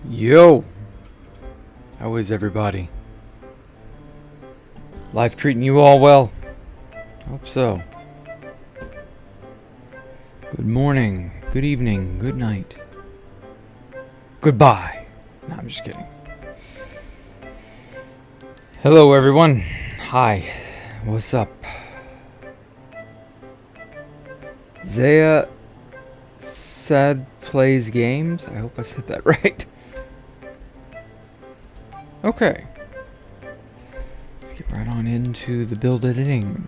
Yo! How is everybody? Life treating you all well? Hope so. Good morning, good evening, good night. Goodbye. No, I'm just kidding. Hello everyone. Hi. What's up? Zaya said plays games. I hope I said that right. Okay. Let's get right on into the build editing.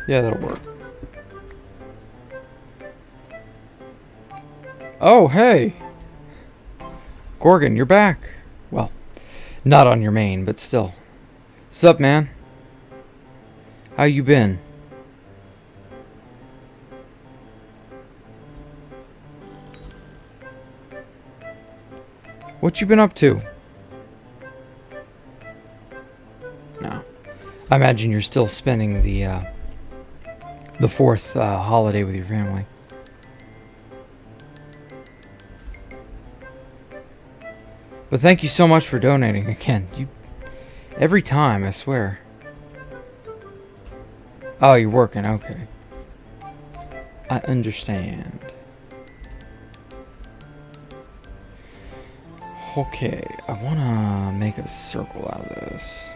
Yeah, that'll work. Oh, hey! Gorgon, you're back. Well, not on your main, but still. Sup, man? How you been? What you been up to? No. I imagine you're still spending the fourth holiday with your family. But thank you so much for donating again. Every time, I swear. Oh, you're working, okay. I understand. Okay, I wanna make a circle out of this.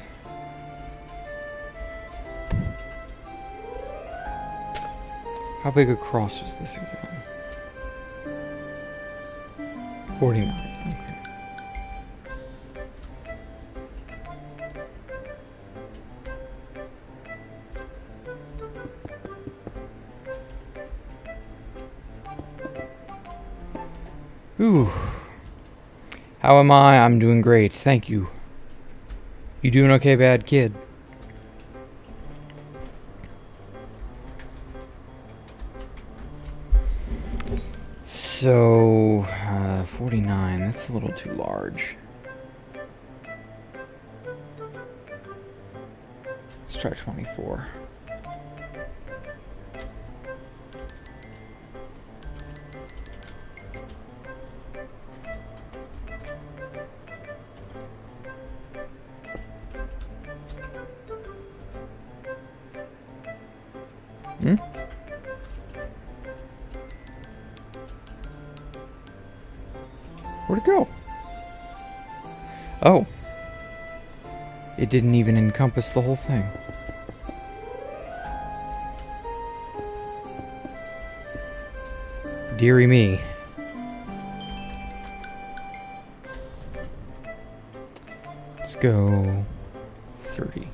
How big a cross was this again? 49, okay. Ooh. How am I? I'm doing great, thank you. You doing okay, bad kid? So, 49, that's a little too large. Let's try 24. Hmm? Where'd it go? Oh. It didn't even encompass the whole thing. Dearie me. Let's go 30.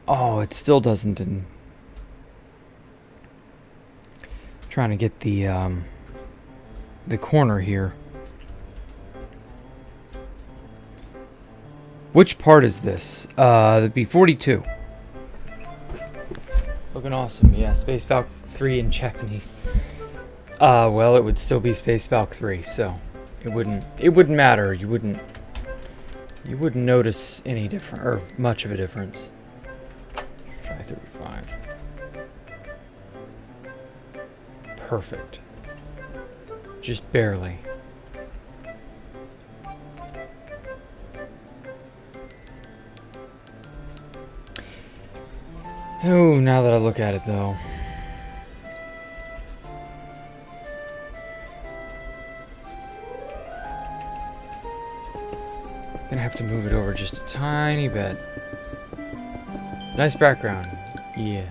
Oh, it still doesn't. Trying to get the corner here. Which part is this? That'd be 42. Looking awesome. Yeah, Space Valk 3 in Japanese. Well, it would still be Space Valk 3, so it wouldn't matter. You wouldn't notice any different or much of a difference. Try 35. Perfect. Just barely. Oh, now that I look at it though. Gonna have to move it over just a tiny bit. Nice background. Yeah.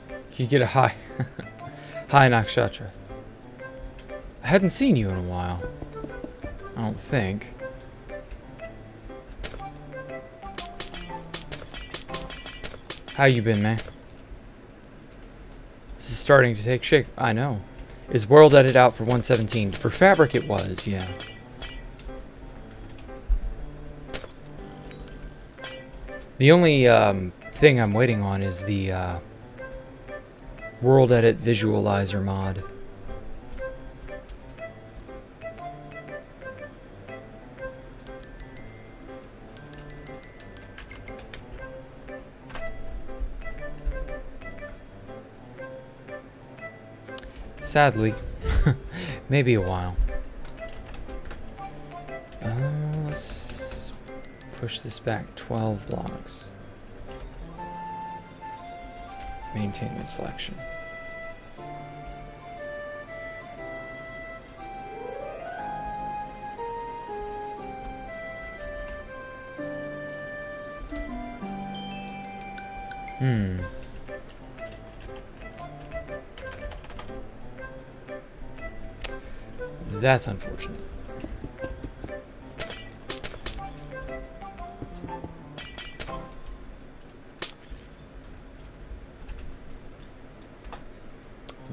Can you get a high? Hi, Nakshatra. I hadn't seen you in a while. I don't think. How you been, man? This is starting to take shape. I know. Is World Edit out for 117? For Fabric it was, yeah. The only thing I'm waiting on is the World Edit Visualizer mod. Sadly, maybe a while. Let's push this back 12 blocks. Maintain the selection. That's unfortunate.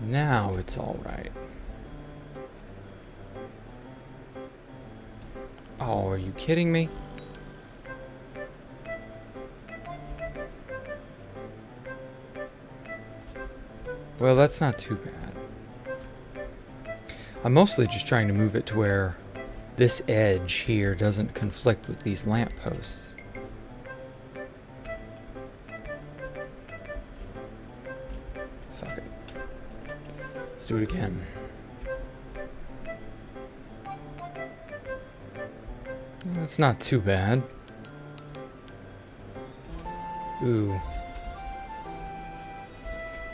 Now it's all right. Oh, are you kidding me? Well, that's not too bad. I'm mostly just trying to move it to where this edge here doesn't conflict with these lampposts. Fuck it. Let's do it again. That's not too bad. Ooh.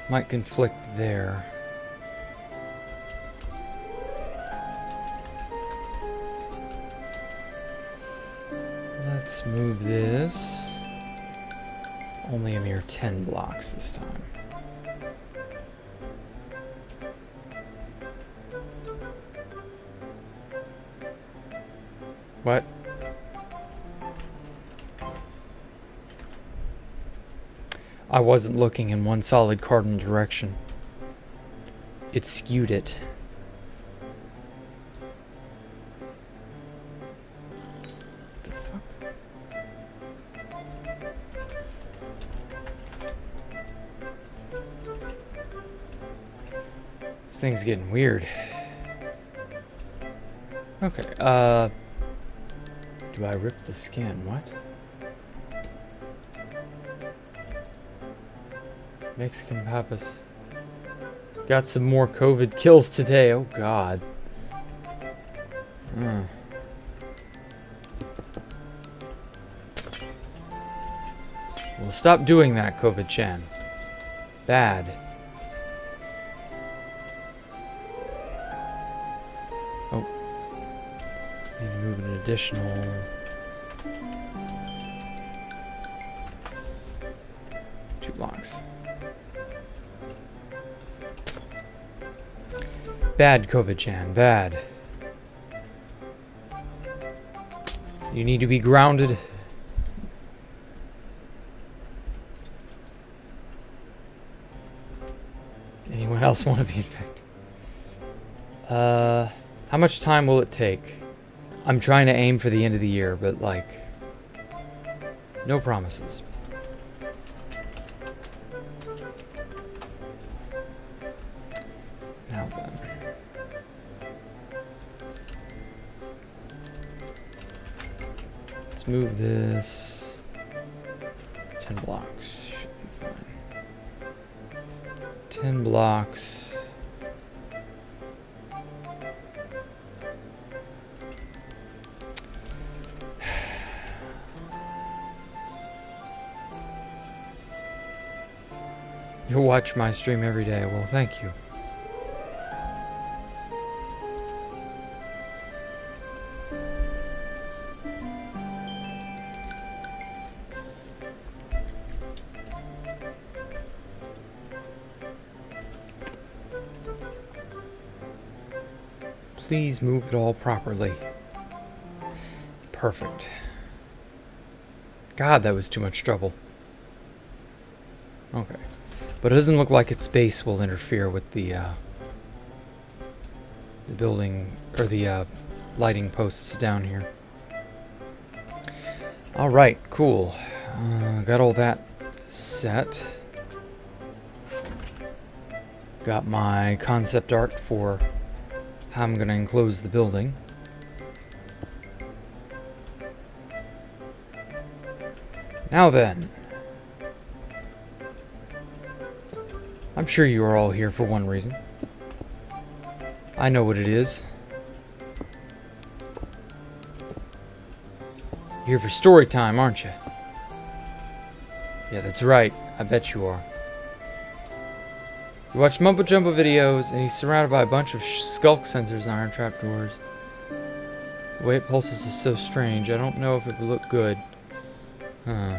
Might conflict there. Let's move this. Only a mere 10 blocks this time. What? I wasn't looking in one solid cardinal direction. It skewed it. The fuck? This thing's getting weird. Okay, do I rip the skin? What? Mexican Papas. Got some more COVID kills today. Oh, God. Well, stop doing that, COVID-chan. Bad. Oh. Need to move an additional... two blocks. Bad, COVID-chan, bad. You need to be grounded. Anyone else want to be infected? How much time will it take? I'm trying to aim for the end of the year, but like, no promises. Now then. Let's move this 10 blocks. Should be fine. 10 blocks. You'll watch my stream every day. Well, thank you. Please move it all properly. Perfect. God, that was too much trouble. Okay. But it doesn't look like its base will interfere with the building, or the lighting posts down here. Alright, cool. Got all that set. Got my concept art for how I'm going to enclose the building. Now then, I'm sure you are all here for one reason. I know what it is. You're here for story time, aren't you? Yeah, that's right. I bet you are. You watch Mumbo Jumbo videos, and he's surrounded by a bunch of skulk sensors and iron trapdoors. The way it pulses is so strange. I don't know if it would look good. Huh.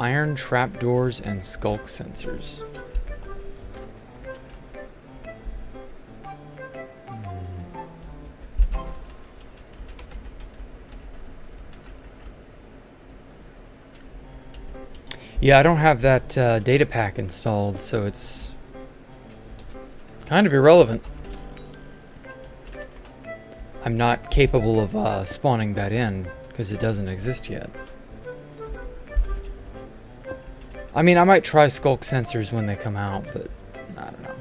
Iron trapdoors and skulk sensors. Yeah, I don't have that data pack installed, so it's kind of irrelevant. I'm not capable of spawning that in because it doesn't exist yet. I mean, I might try skulk sensors when they come out, but I don't know.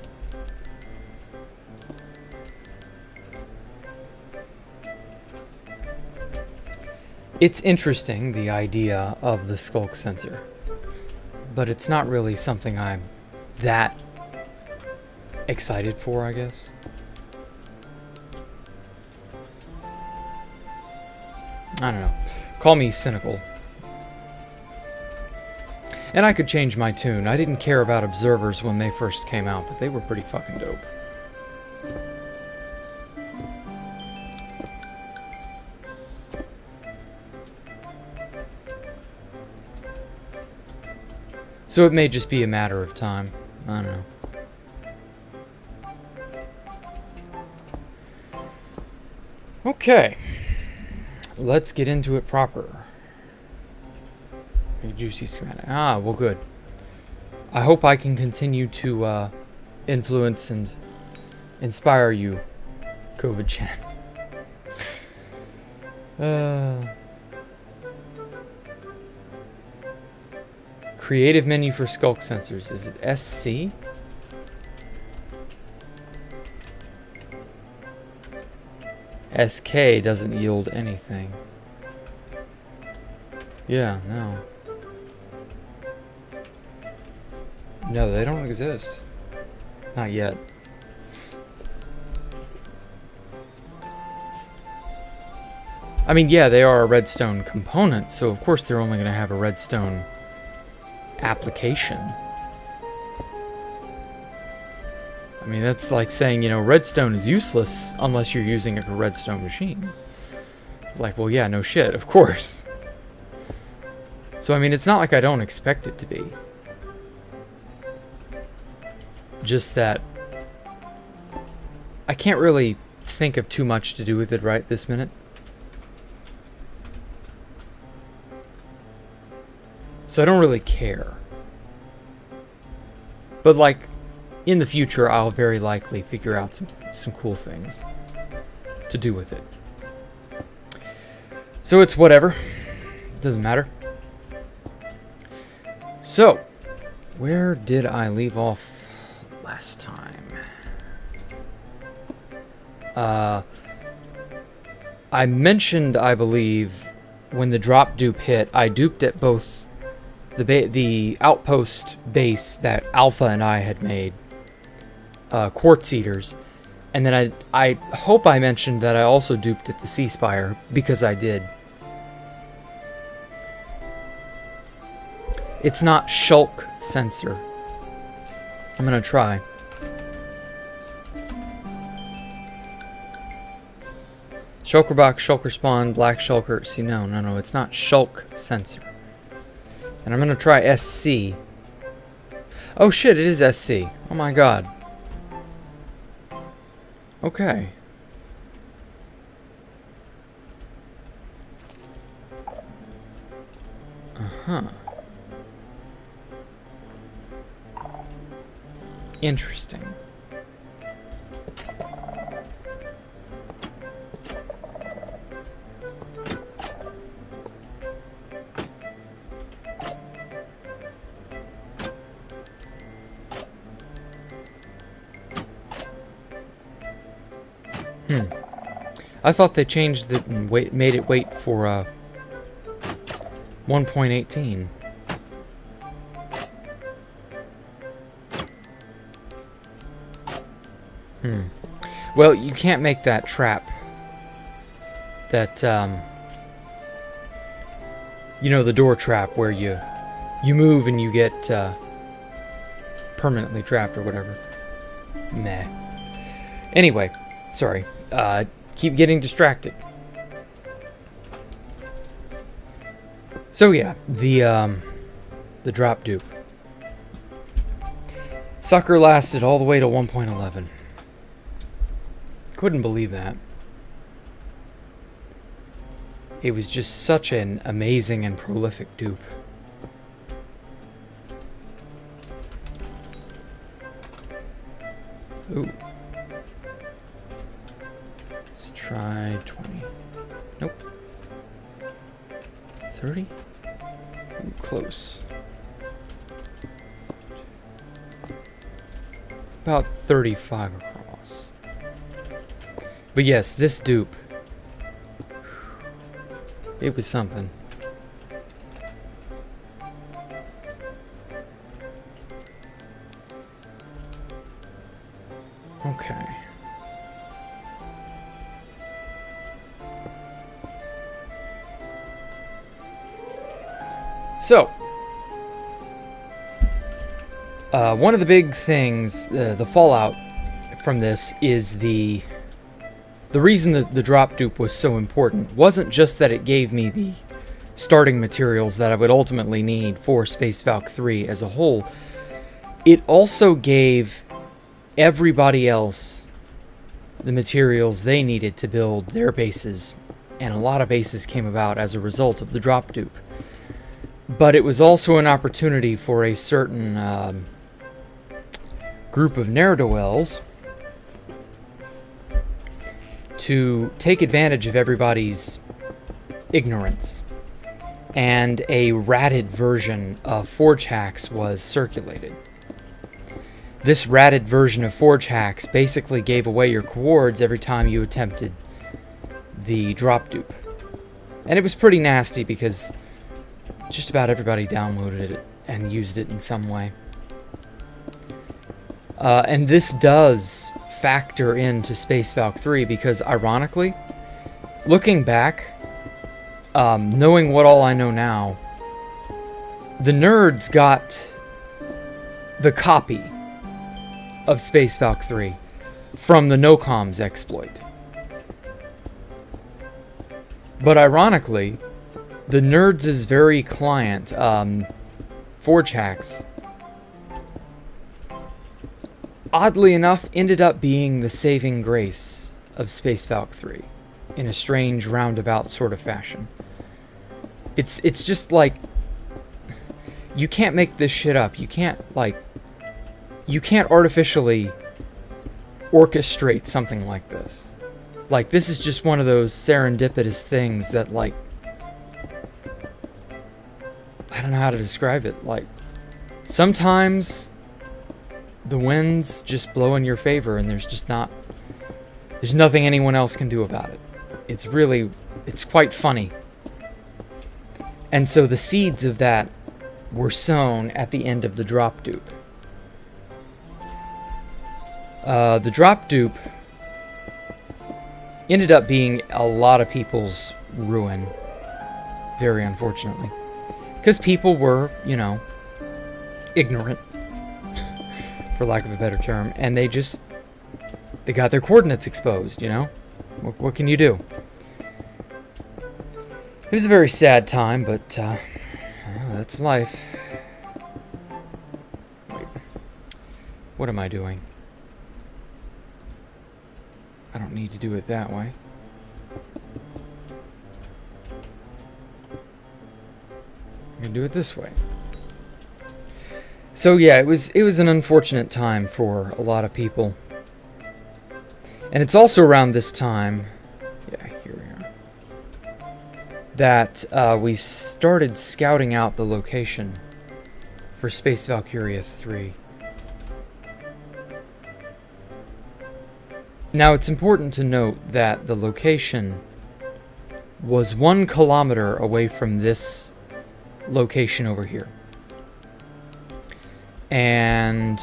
It's interesting, the idea of the skulk sensor. But it's not really something I'm that excited for, I guess. I don't know. Call me cynical. And I could change my tune. I didn't care about observers when they first came out, but they were pretty fucking dope. So it may just be a matter of time. I don't know. Okay. Let's get into it proper. A juicy schematic. Ah, well, good. I hope I can continue to influence and inspire you, COVID-chan. Creative menu for skulk sensors. Is it SC? SK doesn't yield anything. Yeah, no. No, they don't exist. Not yet. I mean, yeah, they are a redstone component, so of course they're only going to have a redstone application. I mean, that's like saying, you know, redstone is useless unless you're using it for redstone machines. It's like, well, yeah, no shit, of course. So, I mean, it's not like I don't expect it to be. Just that I can't really think of too much to do with it right this minute. So I don't really care. But like, in the future, I'll very likely figure out some cool things to do with it. So it's whatever. Doesn't matter. So, where did I leave off last time? I mentioned, I believe, when the drop dupe hit, I duped at both the outpost base that Alpha and I had made, quartz eaters, and then I hope I mentioned that I also duped at the Sea Spire, because I did. It's not shulk sensor. I'm gonna try. Shulker box, shulker spawn, black shulker. See, no, it's not shulk sensor. And I'm gonna try SC. Oh shit, it is SC. Oh my god. Okay. Uh-huh. Interesting. I thought they changed it and made it wait for 1.18. Well, you can't make that trap. That, you know, the door trap where you move and you get permanently trapped or whatever. Nah. Anyway, sorry. Keep getting distracted. So yeah, the drop dupe. Sucker lasted all the way to 1.11. Couldn't believe that. It was just such an amazing and prolific dupe. Ooh. Let's try 20. Nope. 30? Ooh, close. About 35 across. But yes, this dupe. It was something. Okay. So, one of the big things, the fallout from this is the reason that the drop dupe was so important wasn't just that it gave me the starting materials that I would ultimately need for Space Valk 3 as a whole. It also gave everybody else the materials they needed to build their bases, and a lot of bases came about as a result of the drop dupe. But it was also an opportunity for a certain group of ne'er-do-wells to take advantage of everybody's ignorance, and a ratted version of Forge Hacks was circulated. This ratted version of Forge Hacks basically gave away your coords every time you attempted the drop dupe. And it was pretty nasty because just about everybody downloaded it and used it in some way. And this does factor into Space Valk 3 because, ironically, looking back, knowing what all I know now, the nerds got the copy of Space Valk 3 from the NoComs exploit. But ironically, the nerds' very client, Forge Hacks, oddly enough, ended up being the saving grace of Space Valk 3 in a strange, roundabout sort of fashion. It's just like, you can't make this shit up. You can't artificially orchestrate something like this. Like, this is just one of those serendipitous things that, like, I don't know how to describe it. Like, sometimes the winds just blow in your favor and there's nothing anyone else can do about it. It's quite funny. And so the seeds of that were sown at the end of the drop dupe. The drop dupe ended up being a lot of people's ruin, very unfortunately. Because people were, you know, ignorant, for lack of a better term, and they got their coordinates exposed, you know? What can you do? It was a very sad time, but that's life. Wait. What am I doing? I don't need to do it that way. I'm gonna do it this way. So yeah, it was an unfortunate time for a lot of people. And it's also around this time, yeah, here we are, that we started scouting out the location for Space Valkyria 3. Now, it's important to note that the location was 1 kilometer away from this location over here. And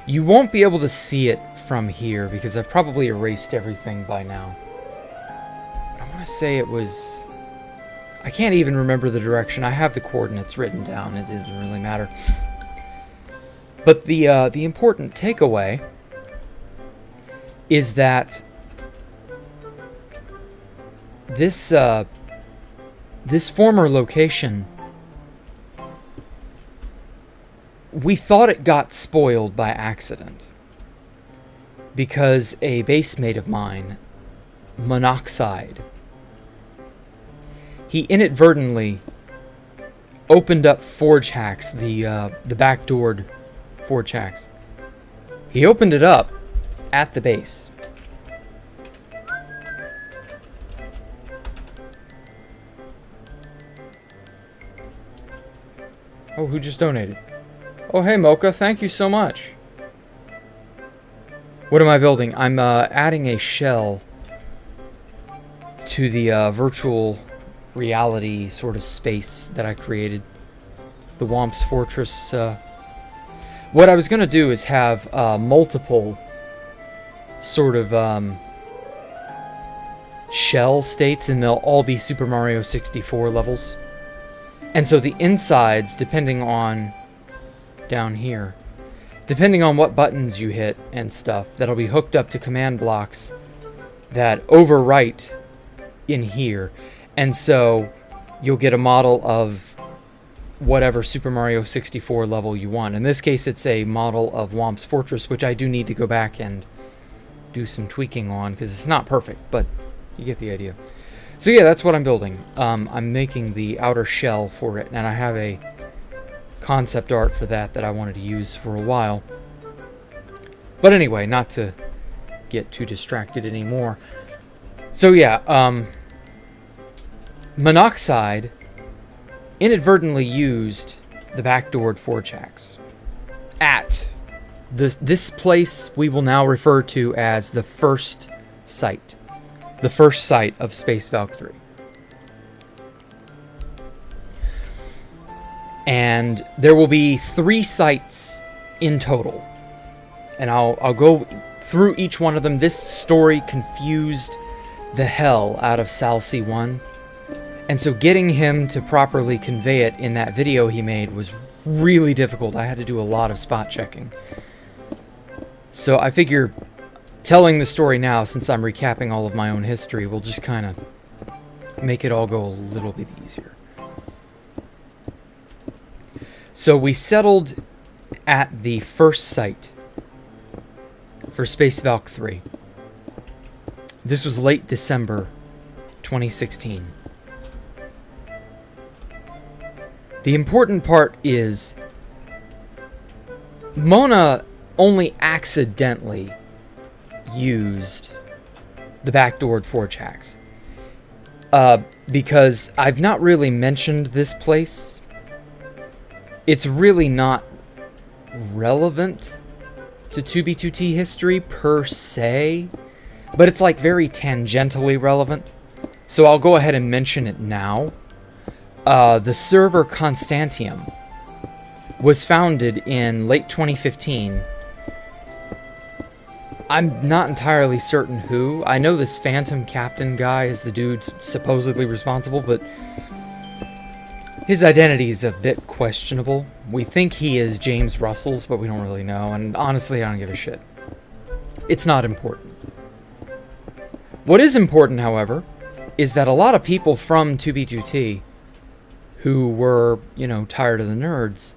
you won't be able to see it from here because I've probably erased everything by now. But I want to say it was... I can't even remember the direction. I have the coordinates written down. It doesn't really matter. But the important takeaway is that this former location, we thought it got spoiled by accident because a base mate of mine, Monoxide, he inadvertently opened up forge hacks, the backdoored forge hacks. He opened it up at the base. Oh, who just donated? Oh, hey, Mocha, thank you so much. What am I building? I'm adding a shell to the virtual reality sort of space that I created. The Womp's Fortress. What I was going to do is have multiple sort of shell states, and they'll all be Super Mario 64 levels. And so the insides, depending on down here, depending on what buttons you hit and stuff, that'll be hooked up to command blocks that overwrite in here. And so you'll get a model of whatever Super Mario 64 level you want. In this case, it's a model of Womp's Fortress, which I do need to go back and do some tweaking on because it's not perfect, but you get the idea. So yeah, that's what I'm building. I'm making the outer shell for it, and I have a concept art for that I wanted to use for a while. But anyway, not to get too distracted anymore. So yeah, Monoxide inadvertently used the backdoored forge hacks at this place we will now refer to as the first site. The first site of Space Valk 3. And there will be 3 sites in total. And I'll go through each one of them. This story confused the hell out of Sal C1. And so getting him to properly convey it in that video he made was really difficult. I had to do a lot of spot checking. So I figure telling the story now, since I'm recapping all of my own history, will just kind of make it all go a little bit easier. So we settled at the first site for Space Valk 3. This was late December 2016. The important part is Mona only accidentally used the backdoored forge hacks. Because I've not really mentioned this place. It's really not relevant to 2B2T history per se, but it's like very tangentially relevant. So I'll go ahead and mention it now. The server Constantium was founded in late 2015. I'm not entirely certain who. I know this Phantom Captain guy is the dude supposedly responsible, but his identity is a bit questionable. We think he is James Russell's, but we don't really know, and honestly, I don't give a shit. It's not important. What is important, however, is that a lot of people from 2B2T who were, you know, tired of the nerds,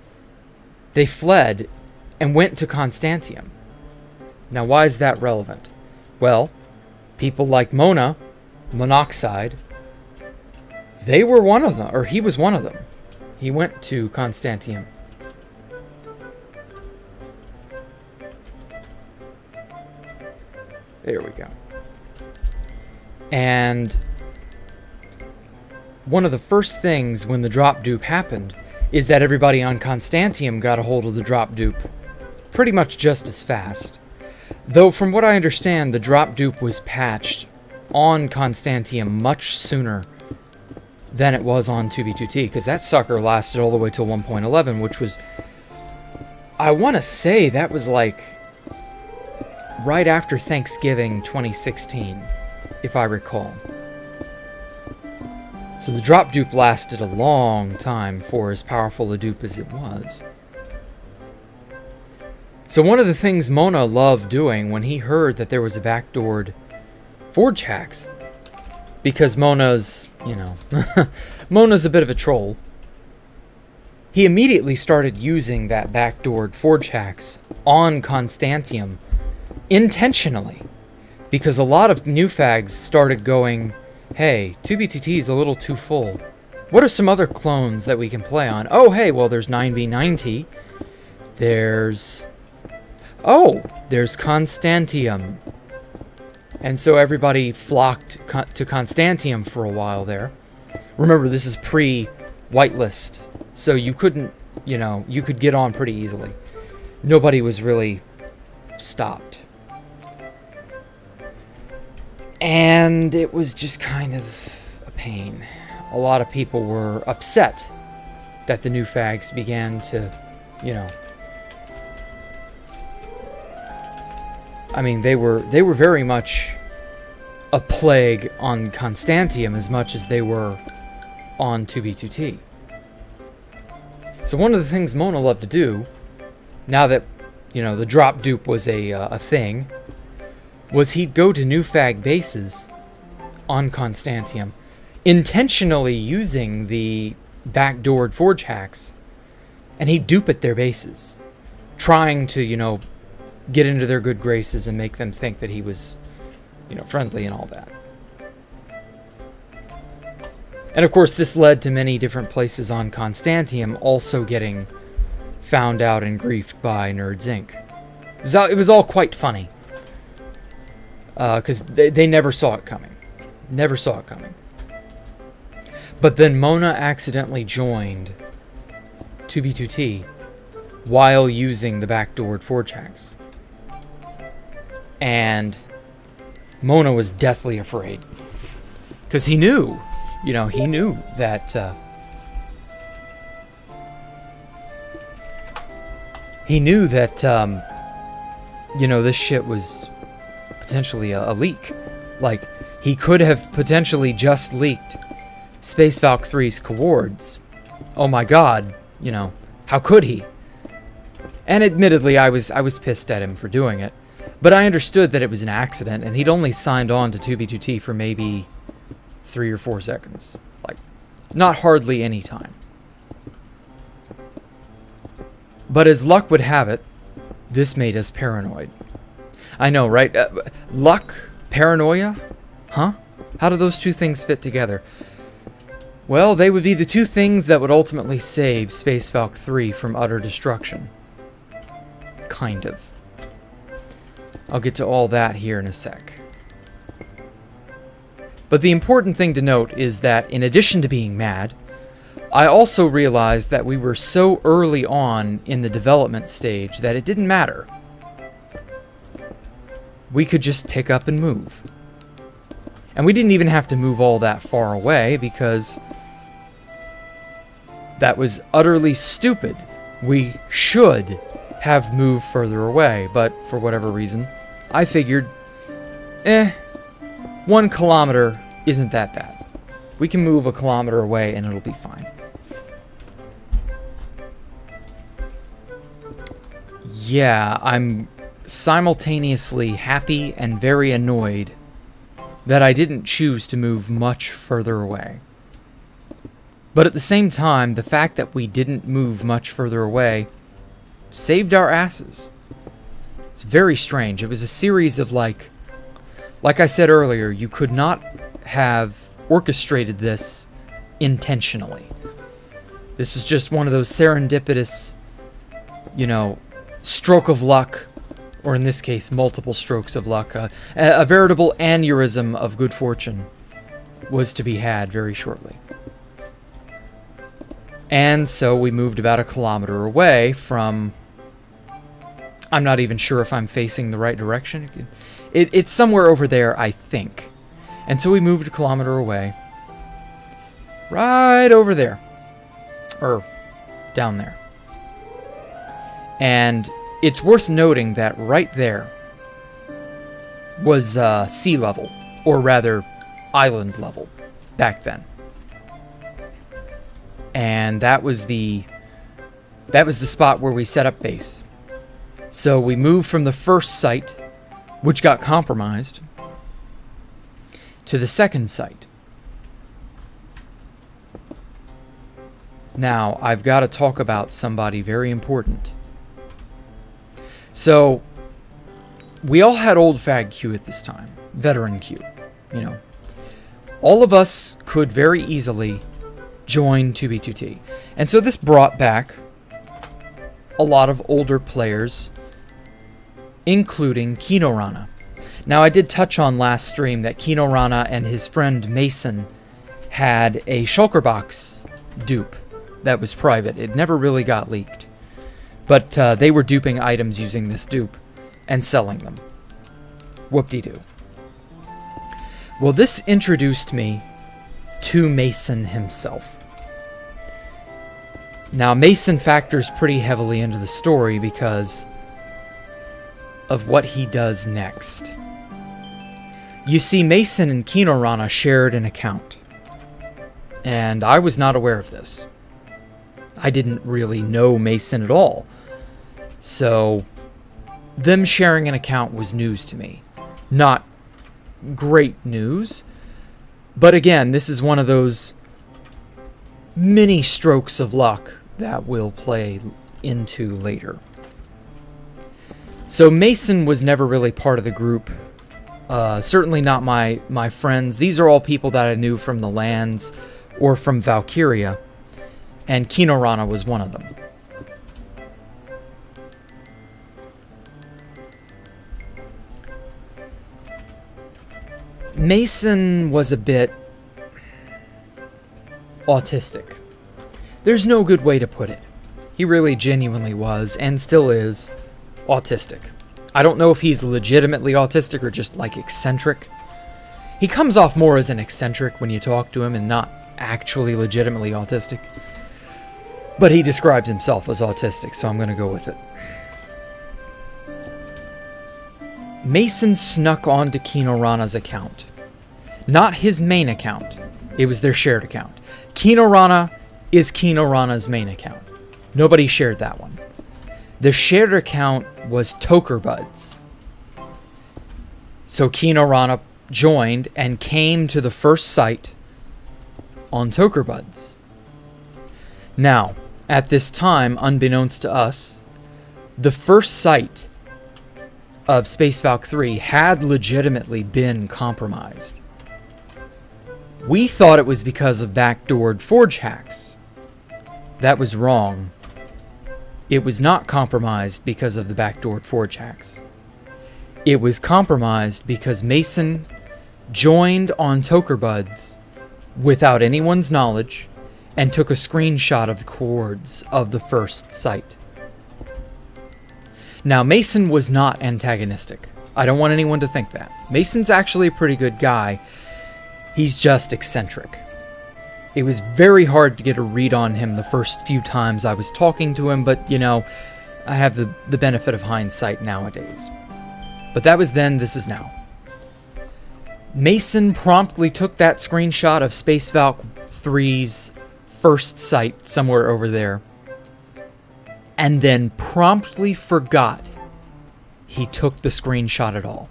they fled and went to Constantium. Now, why is that relevant? Well, people like Mona, Monoxide, they were one of them, or he was one of them. He went to Constantium. There we go. And one of the first things when the drop dupe happened is that everybody on Constantium got a hold of the drop dupe pretty much just as fast. Though from what I understand, the drop dupe was patched on Constantium much sooner than it was on 2B2T, because that sucker lasted all the way till 1.11, which was, I want to say that was like right after Thanksgiving 2016, if I recall. So the drop dupe lasted a long time for as powerful a dupe as it was. So one of the things Mona loved doing when he heard that there was a backdoored forge hacks, because Mona's, you know, Mona's a bit of a troll, he immediately started using that backdoored forge hacks on Constantium intentionally, because a lot of new fags started going, hey, 2B2T is a little too full. What are some other clones that we can play on? Oh, hey, well, there's 9B9T. There's Constantium. And so everybody flocked to Constantium for a while there. Remember, this is pre-whitelist, so you couldn't, you know, you could get on pretty easily. Nobody was really stopped. And it was just kind of a pain. A lot of people were upset that the new fags began to, you know, I mean, they were very much a plague on Constantium as much as they were on 2B2T. So one of the things Mona loved to do, now that, you know, the drop dupe was a thing, was he'd go to new fag bases on Constantium, intentionally using the backdoored forge hacks, and he'd dupe at their bases, trying to, you know, get into their good graces and make them think that he was, you know, friendly and all that. And of course, this led to many different places on Constantium also getting found out and griefed by Nerds Inc. It was all quite funny. Because they never saw it coming. Never saw it coming. But then Mona accidentally joined 2B2T while using the backdoored forge hacks. And Mona was deathly afraid. Because he knew, you know, he knew that, you know, this shit was potentially a leak. Like, he could have potentially just leaked Space Valk 3's coords. Oh my god, you know, how could he? And admittedly, I was pissed at him for doing it. But I understood that it was an accident, and he'd only signed on to 2B2T for maybe 3 or 4 seconds. Like, not hardly any time. But as luck would have it, this made us paranoid. I know, right? Luck? Paranoia? Huh? How do those two things fit together? Well, they would be the two things that would ultimately save Space Valk 3 from utter destruction. Kind of. I'll get to all that here in a sec. But the important thing to note is that in addition to being mad, I also realized that we were so early on in the development stage that it didn't matter. We could just pick up and move. And we didn't even have to move all that far away because that was utterly stupid. We should have moved further away, but for whatever reason, I figured, 1 kilometer isn't that bad. We can move a kilometer away and it'll be fine. Yeah, I'm simultaneously happy and very annoyed that I didn't choose to move much further away. But at the same time, the fact that we didn't move much further away saved our asses. It's very strange. It was a series of like I said earlier, you could not have orchestrated this intentionally. This was just one of those serendipitous, you know, stroke of luck, or in this case, multiple strokes of luck. A veritable aneurysm of good fortune was to be had very shortly. And so we moved about a kilometer away from I'm not even sure if I'm facing the right direction. It's somewhere over there, I think. And so we moved a kilometer away. Right over there. Or down there. And it's worth noting that right there was sea level. Or rather, island level back then. And that was the spot where we set up base. So we moved from the first site, which got compromised, to the second site. Now, I've got to talk about somebody very important. So, we all had old fag Q at this time. Veteran Q. You know. All of us could very easily join 2B2T. And so this brought back a lot of older players, including Kino Rana. Now, I did touch on last stream that Kino Rana and his friend Mason had a shulker box dupe that was private. It never really got leaked. But they were duping items using this dupe and selling them. Whoop-de-doo. Well, this introduced me to Mason himself. Now, Mason factors pretty heavily into the story because of what he does next. You see, Mason and Kino Rana shared an account. And I was not aware of this. I didn't really know Mason at all. So, them sharing an account was news to me. Not great news. But again, this is one of those mini strokes of luck that we'll play into later. So Mason was never really part of the group. Certainly not my friends. These are all people that I knew from the lands or from Valkyria. And Kino Rana was one of them. Mason was a bit autistic. There's no good way to put it. He really genuinely was, and still is, autistic. I don't know if he's legitimately autistic or just, like, eccentric. He comes off more as an eccentric when you talk to him and not actually legitimately autistic. But he describes himself as autistic, so I'm going to go with it. Mason snuck onto Kino Rana's account. Not his main account. It was their shared account. Kino Rana is Kino Rana's main account. Nobody shared that one. The shared account was Tokerbuds. So Kino Rana joined and came to the first site on Tokerbuds. Now, at this time, unbeknownst to us, the first site of Space Valk 3 had legitimately been compromised. We thought it was because of backdoored forge hacks. That was wrong. It was not compromised because of the backdoored forge hacks. It was compromised because Mason joined on Tokerbuds without anyone's knowledge and took a screenshot of the coords of the first site. Now, Mason was not antagonistic. I don't want anyone to think that. Mason's actually a pretty good guy. He's just eccentric. It was very hard to get a read on him the first few times I was talking to him, but, you know, I have the benefit of hindsight nowadays. But that was then, this is now. Mason promptly took that screenshot of Space Valk 3's first site somewhere over there, and then promptly forgot he took the screenshot at all.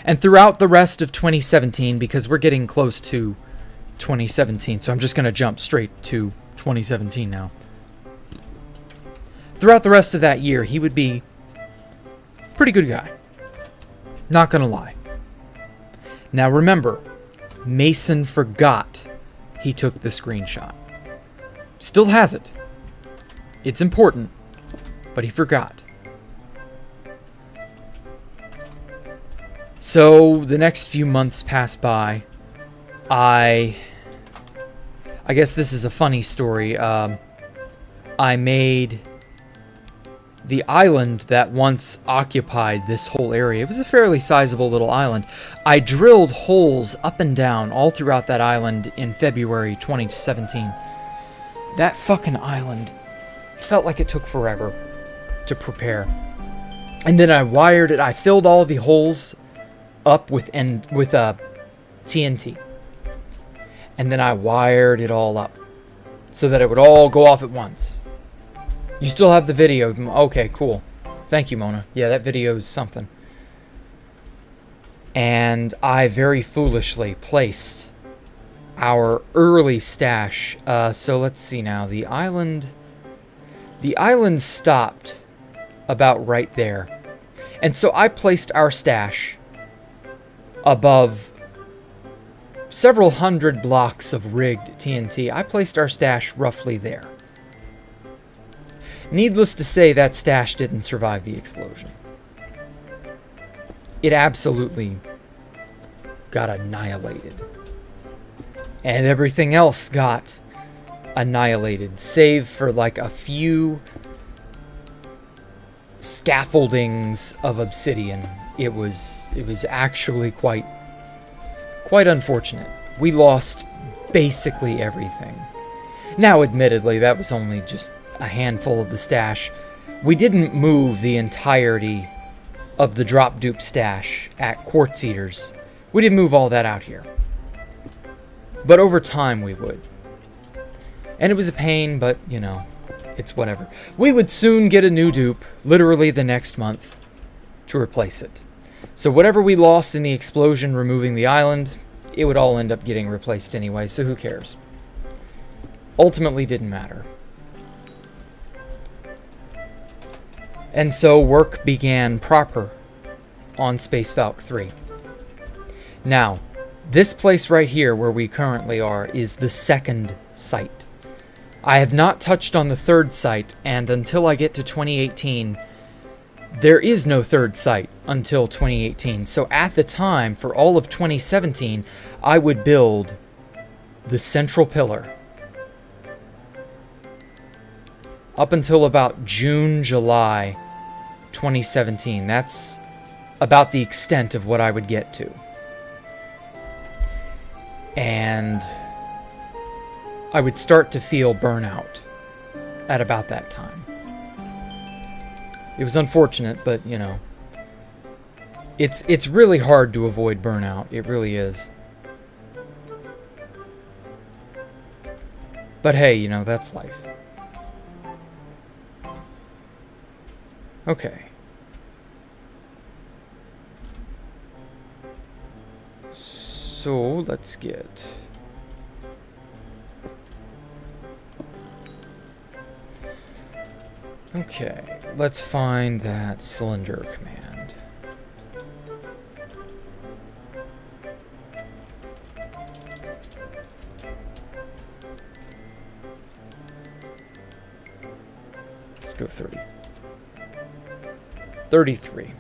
And throughout the rest of 2017, because we're getting close to 2017, so I'm just going to jump straight to 2017 now. Throughout the rest of that year, he would be a pretty good guy. Not going to lie. Now remember, Mason forgot he took the screenshot. Still has it. It's important, but he forgot. So the next few months pass by. I guess this is a funny story. I made the island that once occupied this whole area. It was a fairly sizable little island. I drilled holes up and down all throughout that island in February 2017. That fucking island felt like it took forever to prepare. And then I wired it. I filled all the holes up with TNT. And then I wired it all up so that it would all go off at once. You still have the video. Okay, cool. Thank you, Mona. Yeah, that video is something. And I very foolishly placed our early stash. So let's see now. The island stopped about right there. And so I placed our stash above several hundred blocks of rigged TNT. I placed our stash roughly there. Needless to say, that stash didn't survive the explosion. It absolutely got annihilated. And everything else got annihilated, save for like a few scaffoldings of obsidian. It was actually quite unfortunate. We lost basically everything. Now, admittedly, that was only just a handful of the stash. We didn't move the entirety of the drop dupe stash at Quartz Eaters. We didn't move all that out here. But over time we would. And it was a pain, but, you know, it's whatever. We would soon get a new dupe, literally the next month, to replace it. So whatever we lost in the explosion removing the island, it would all end up getting replaced anyway, so who cares? Ultimately didn't matter. And so work began proper on Space Valk 3. Now, this place right here where we currently are is the second site. I have not touched on the third site, and until I get to 2018, there is no third site until 2018. So at the time, for all of 2017, I would build the central pillar up until about June, July 2017. That's about the extent of what I would get to. And I would start to feel burnout at about that time. It was unfortunate, but, you know, it's really hard to avoid burnout. It really is. But hey, you know, that's life. Okay. So, let's get... Okay, let's find that cylinder command. Let's go 30. 33.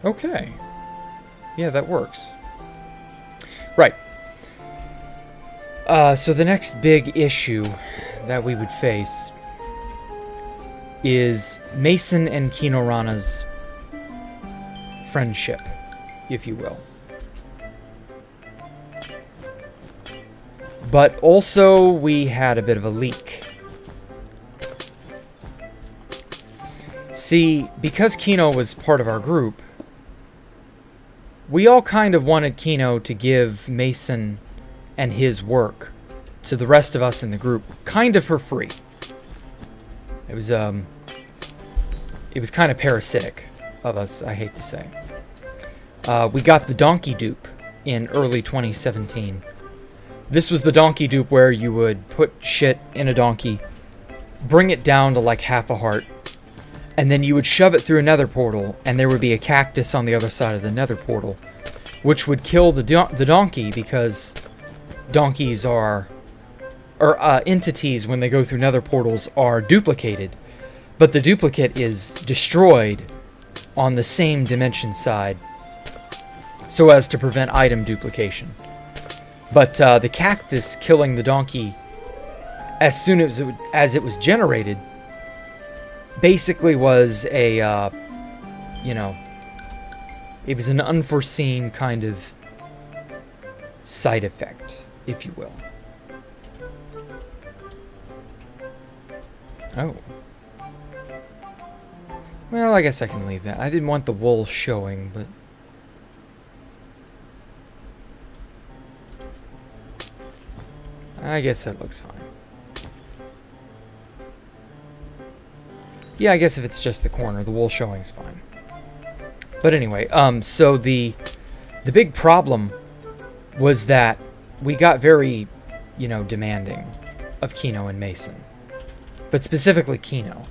Okay. Yeah, that works. Right. So the next big issue that we would face is Mason and Kinorana's friendship, if you will. But also, we had a bit of a leak. See, because Kino was part of our group, we all kind of wanted Kino to give Mason and his work to the rest of us in the group, kind of for free. It was kind of parasitic of us, I hate to say. We got the donkey dupe in early 2017. This was the donkey dupe where you would put shit in a donkey, bring it down to like half a heart, and then you would shove it through a nether portal, and there would be a cactus on the other side of the nether portal, which would kill the donkey, because donkeys are... or entities, when they go through nether portals, are duplicated. But the duplicate is destroyed on the same dimension side. so as to prevent item duplication. But the cactus killing the donkey as soon as it was generated basically was a, you know, it was an unforeseen kind of side effect, if you will. Oh. Well, I guess I can leave that. I didn't want the wool showing, but... I guess that looks fine. Yeah, I guess if it's just the corner, the wool showing's fine. But anyway, so the big problem was that we got very, you know, demanding of Kino and Mason. But specifically Kino.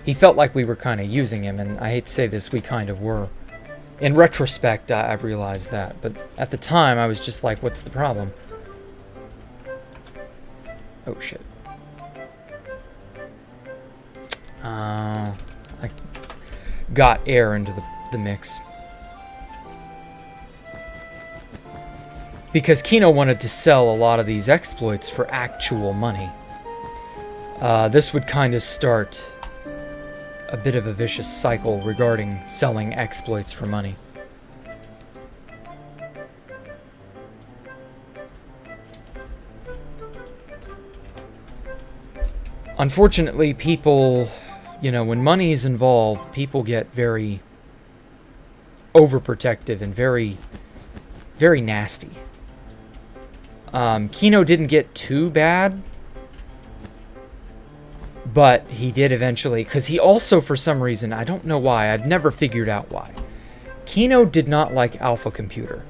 He felt like we were kind of using him, and I hate to say this, we kind of were. In retrospect, I've realized that. But at the time, I was just like, what's the problem? Oh, shit. I got air into the mix. Because Kino wanted to sell a lot of these exploits for actual money. This would kind of start a bit of a vicious cycle regarding selling exploits for money. Unfortunately, people, you know, when money is involved, people get very overprotective and very, very nasty. Kino didn't get too bad, but he did eventually, because he also, for some reason, I don't know why, I've never figured out why. Kino did not like Alpha Computer.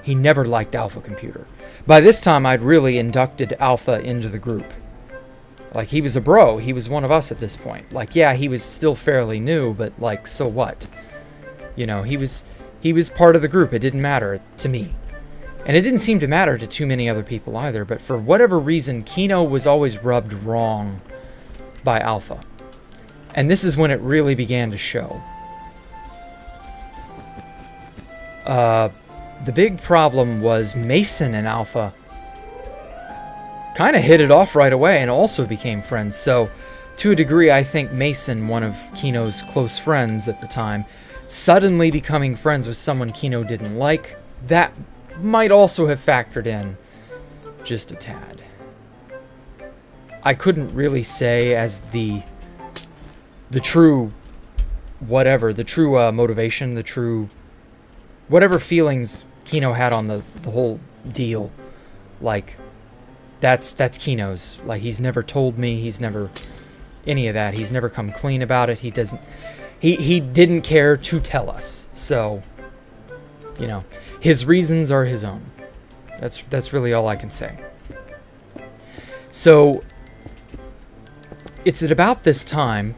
He never liked Alpha Computer. By this time, I'd really inducted Alpha into the group. Like, he was a bro. He was one of us at this point. Like, yeah, he was still fairly new, but, like, so what? You know, he was part of the group. It didn't matter to me. And it didn't seem to matter to too many other people either, but for whatever reason, Kino was always rubbed wrong by Alpha. And this is when it really began to show. The big problem was Mason and Alpha kind of hit it off right away and also became friends. So, to a degree, I think Mason, one of Kino's close friends at the time, suddenly becoming friends with someone Kino didn't like, that might also have factored in just a tad. I couldn't really say as the true whatever, the true motivation, the true whatever feelings Kino had on the whole deal. Like, that's Kino's. Like, he's never told me, he's never any of that. He's never come clean about it. He didn't care to tell us. So, you know, his reasons are his own. That's really all I can say. So, it's at about this time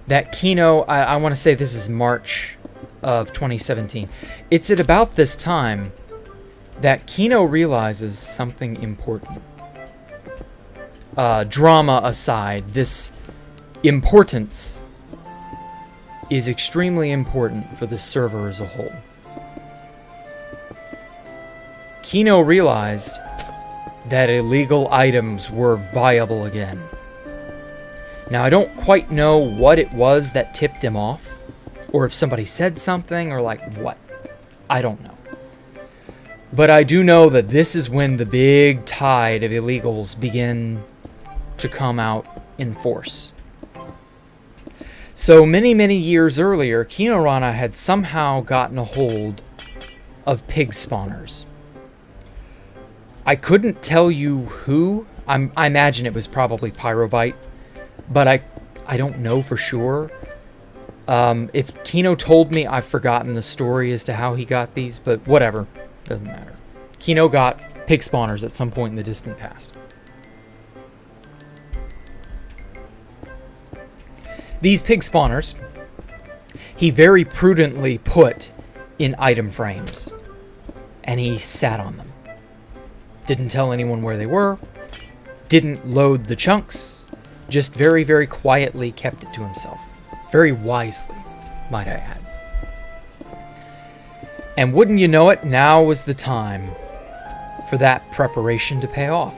that Kino, I want to say this is March of 2017. It's at about this time that Kino realizes something important. Drama aside, this importance is extremely important for the server as a whole. Kino realized that illegal items were viable again. Now, I don't quite know what it was that tipped him off, or if somebody said something, or like what. I don't know. But I do know that this is when the big tide of illegals begin to come out in force. So many, many years earlier, Kinorana had somehow gotten a hold of pig spawners. I couldn't tell you who. I imagine it was probably Pyrobite, but I don't know for sure. If Kino told me, I've forgotten the story as to how he got these, but whatever. Doesn't matter. Kino got pig spawners at some point in the distant past. These pig spawners, he very prudently put in item frames, and he sat on them. Didn't tell anyone where they were, didn't load the chunks, just very, very quietly kept it to himself. Very wisely, might I add. And wouldn't you know it, now was the time for that preparation to pay off.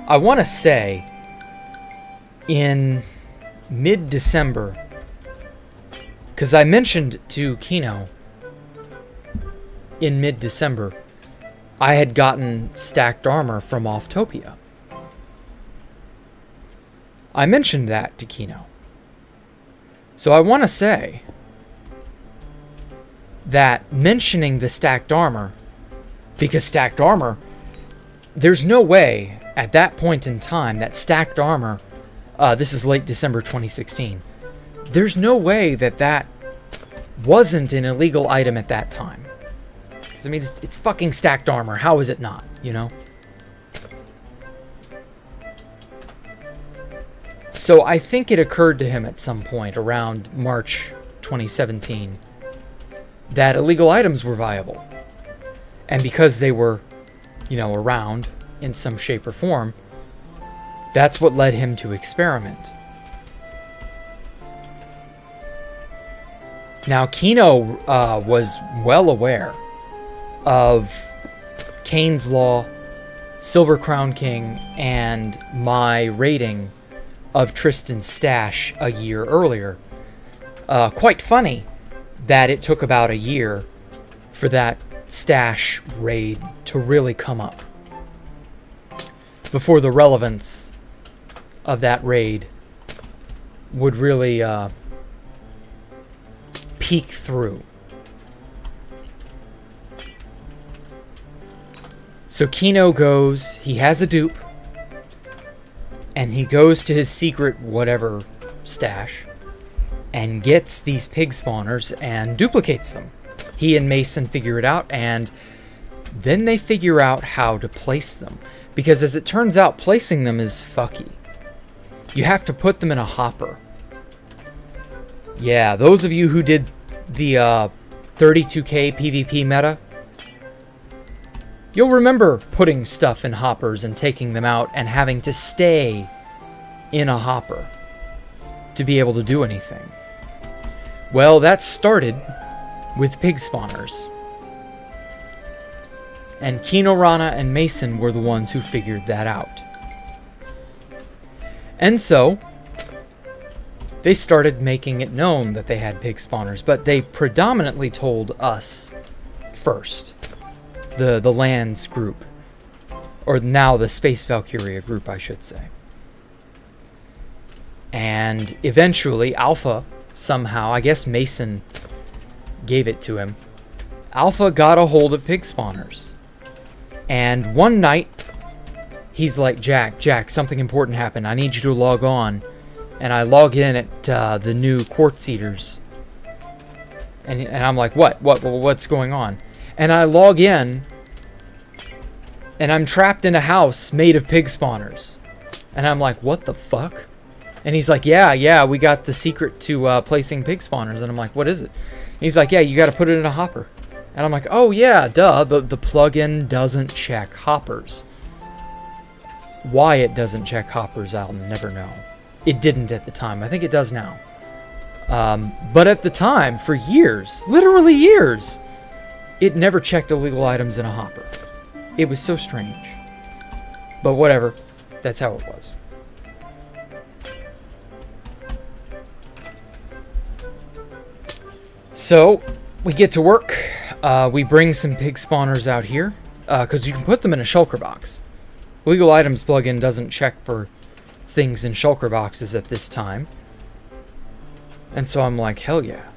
I want to say in mid-December, because I mentioned to Kino in mid-December, I had gotten stacked armor from Offtopia. I mentioned that to Kino. So I want to say that mentioning the stacked armor, because stacked armor, there's no way at that point in time that stacked armor, this is late December 2016, there's no way that that wasn't an illegal item at that time. Because, I mean, it's fucking stacked armor. How is it not, you know? So I think it occurred to him at some point around March 2017 that illegal items were viable. And because they were, you know, around in some shape or form, that's what led him to experiment. Now, Kino was well aware of Kane's Law, Silver Crown King, and my raiding of Tristan's stash a year earlier. Quite funny that it took about a year for that stash raid to really come up before the relevance of that raid would really peek through. So Kino goes, he has a dupe, and he goes to his secret whatever stash and gets these pig spawners and duplicates them. He and Mason figure it out, and then they figure out how to place them. Because as it turns out, placing them is fucky. You have to put them in a hopper. Yeah, those of you who did the 32k PvP meta, you'll remember putting stuff in hoppers and taking them out and having to stay in a hopper to be able to do anything. Well, that started with pig spawners. And Kino, Rana, and Mason were the ones who figured that out. And so, they started making it known that they had pig spawners, but they predominantly told us first. The Lands group. Or now the Space Valkyria group, I should say. And eventually, Alpha, somehow, I guess Mason gave it to him, Alpha got a hold of pig spawners. And one night, he's like, Jack, something important happened. I need you to log on. And I log in at the new Quartz Eaters. And I'm like, what's going on? And I log in, and I'm trapped in a house made of pig spawners. And I'm like, what the fuck? And he's like, yeah, we got the secret to placing pig spawners. And I'm like, what is it? And he's like, yeah, you got to put it in a hopper. And I'm like, oh yeah, duh, the plugin doesn't check hoppers. Why it doesn't check hoppers, I'll never know. It didn't at the time. I think it does now. But at the time, for years, literally years, it never checked illegal items in a hopper. It was so strange. But whatever, that's how it was. So, we get to work. We bring some pig spawners out here, because you can put them in a shulker box. Illegal items plugin doesn't check for things in shulker boxes at this time. And so I'm like, hell yeah.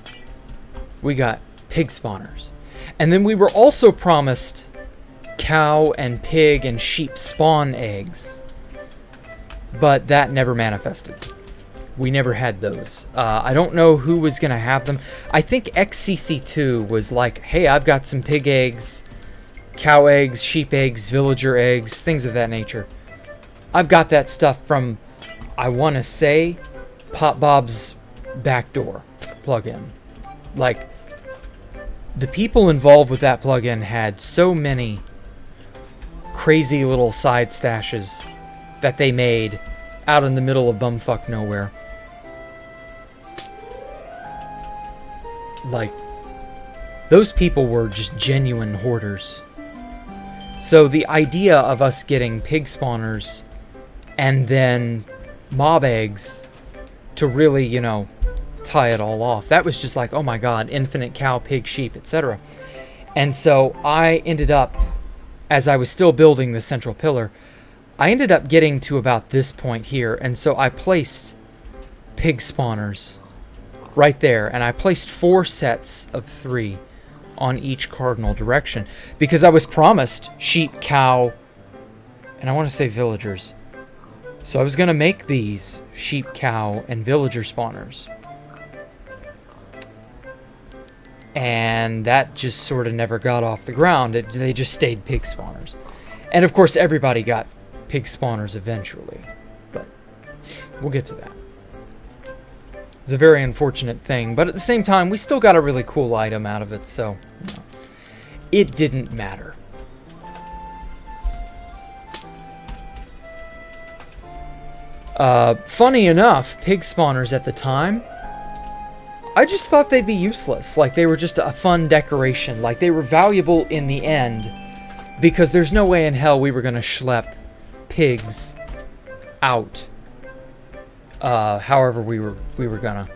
We got pig spawners. And then we were also promised cow and pig and sheep spawn eggs. But that never manifested. We never had those. I don't know who was going to have them. I think XCC2 was like, hey, I've got some pig eggs, cow eggs, sheep eggs, villager eggs, things of that nature. I've got that stuff from, I want to say, Pop Bob's backdoor plugin. Like, the people involved with that plugin had so many crazy little side stashes that they made out in the middle of bumfuck nowhere. like, those people were just genuine hoarders. So the idea of us getting pig spawners and then mob eggs to really, you know, tie it all off, that was just like, oh my god, infinite cow, pig, sheep, etc. And so I ended up, as I was still building the central pillar, I ended up getting to about this point here, and so I placed pig spawners right there, and I placed 4 sets of 3 on each cardinal direction, because I was promised sheep, cow, and I want to say villagers. So I was going to make these sheep, cow, and villager spawners. And that just sort of never got off the ground. They just stayed pig spawners. And of course everybody got pig spawners eventually, but we'll get to that. It's a very unfortunate thing, but at the same time, we still got a really cool item out of it, so you know, it didn't matter. Funny enough, pig spawners at the time, I just thought they'd be useless. Like, they were just a fun decoration. Like, they were valuable in the end, because there's no way in hell we were going to schlep pigs out. However we were gonna.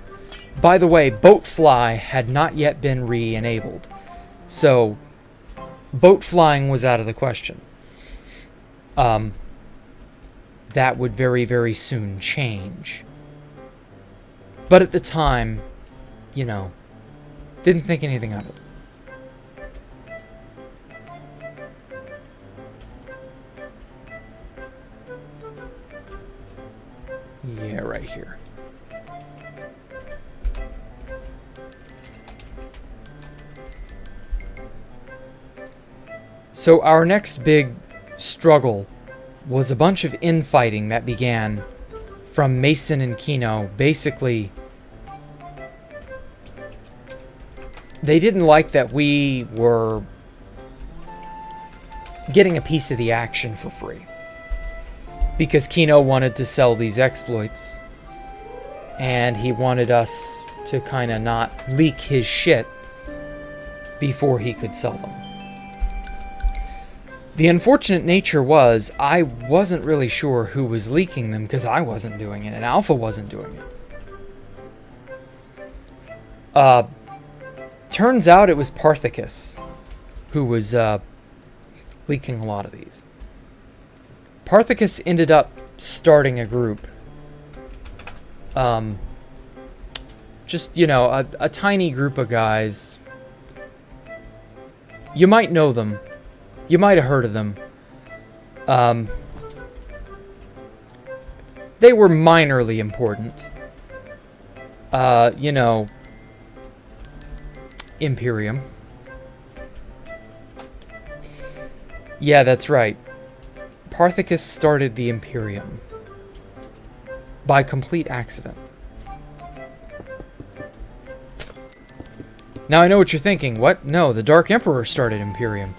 By the way, boat fly had not yet been re-enabled, so boat flying was out of the question. That would very, very soon change. But at the time, you know, didn't think anything of it. Yeah, right here. So our next big struggle was a bunch of infighting that began from Mason and Kino. Basically, they didn't like that we were getting a piece of the action for free, because Kino wanted to sell these exploits, and he wanted us to kind of not leak his shit before he could sell them. The unfortunate nature was, I wasn't really sure who was leaking them, because I wasn't doing it, and Alpha wasn't doing it. Turns out it was Parthicus who was leaking a lot of these. Parthicus ended up starting a group. Just, you know, a tiny group of guys. You might know them. You might have heard of them. They were minorly important. You know, Imperium. Yeah, that's right. Parthicus started the Imperium by complete accident. Now I know what you're thinking. What? No, the Dark Emperor started Imperium.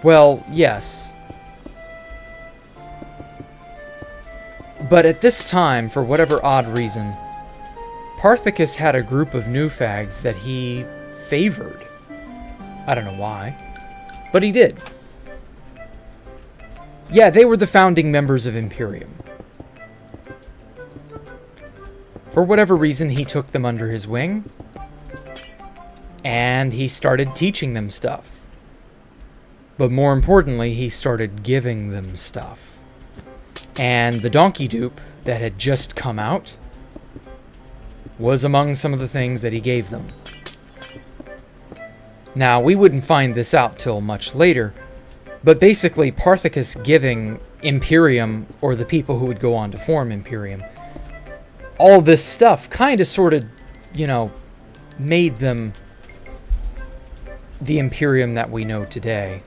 Well, yes. But at this time, for whatever odd reason, Parthicus had a group of new fags that he favored. I don't know why, but he did. Yeah, they were the founding members of Imperium. For whatever reason, he took them under his wing, and he started teaching them stuff. But more importantly, he started giving them stuff. And the donkey dupe that had just come out was among some of the things that he gave them. Now, we wouldn't find this out till much later, but basically Parthicus giving Imperium, or the people who would go on to form Imperium, all this stuff kind of sort of, you know, made them the Imperium that we know today.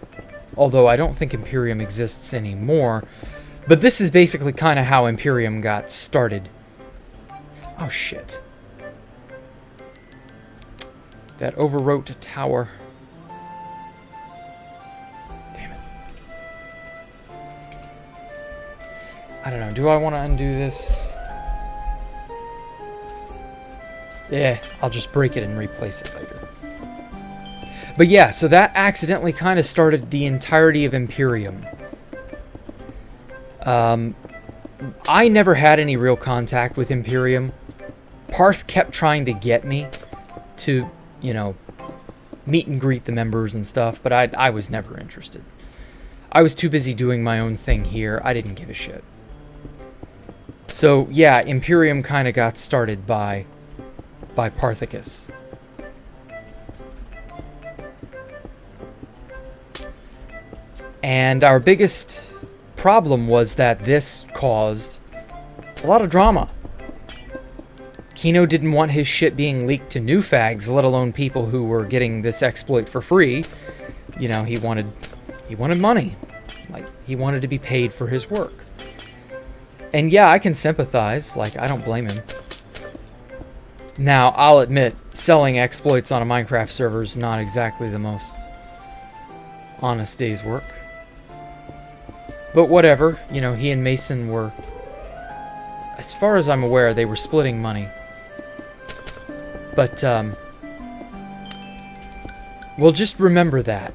Although I don't think Imperium exists anymore. But this is basically kind of how Imperium got started. Oh, shit. That overwrote tower. Damn it. I don't know. Do I want to undo this? Yeah, I'll just break it and replace it later. But yeah, so that accidentally kind of started the entirety of Imperium. I never had any real contact with Imperium. Parth kept trying to get me to, you know, meet and greet the members and stuff, but I was never interested. I was too busy doing my own thing here. I didn't give a shit. So, yeah, Imperium kind of got started by Parthicus. And our biggest problem was that this caused a lot of drama. Kino didn't want his shit being leaked to new fags, let alone people who were getting this exploit for free. You know, he wanted money. Like, he wanted to be paid for his work. And yeah, I can sympathize. Like, I don't blame him. Now, I'll admit, selling exploits on a Minecraft server is not exactly the most honest day's work. But whatever, you know, he and Mason were, as far as I'm aware, they were splitting money. But, we'll just remember that.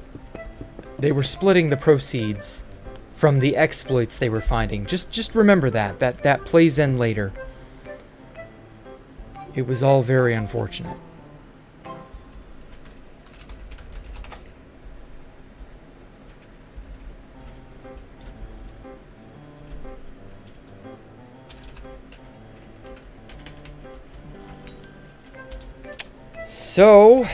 They were splitting the proceeds from the exploits they were finding. Just remember that. That plays in later. It was all very unfortunate. So,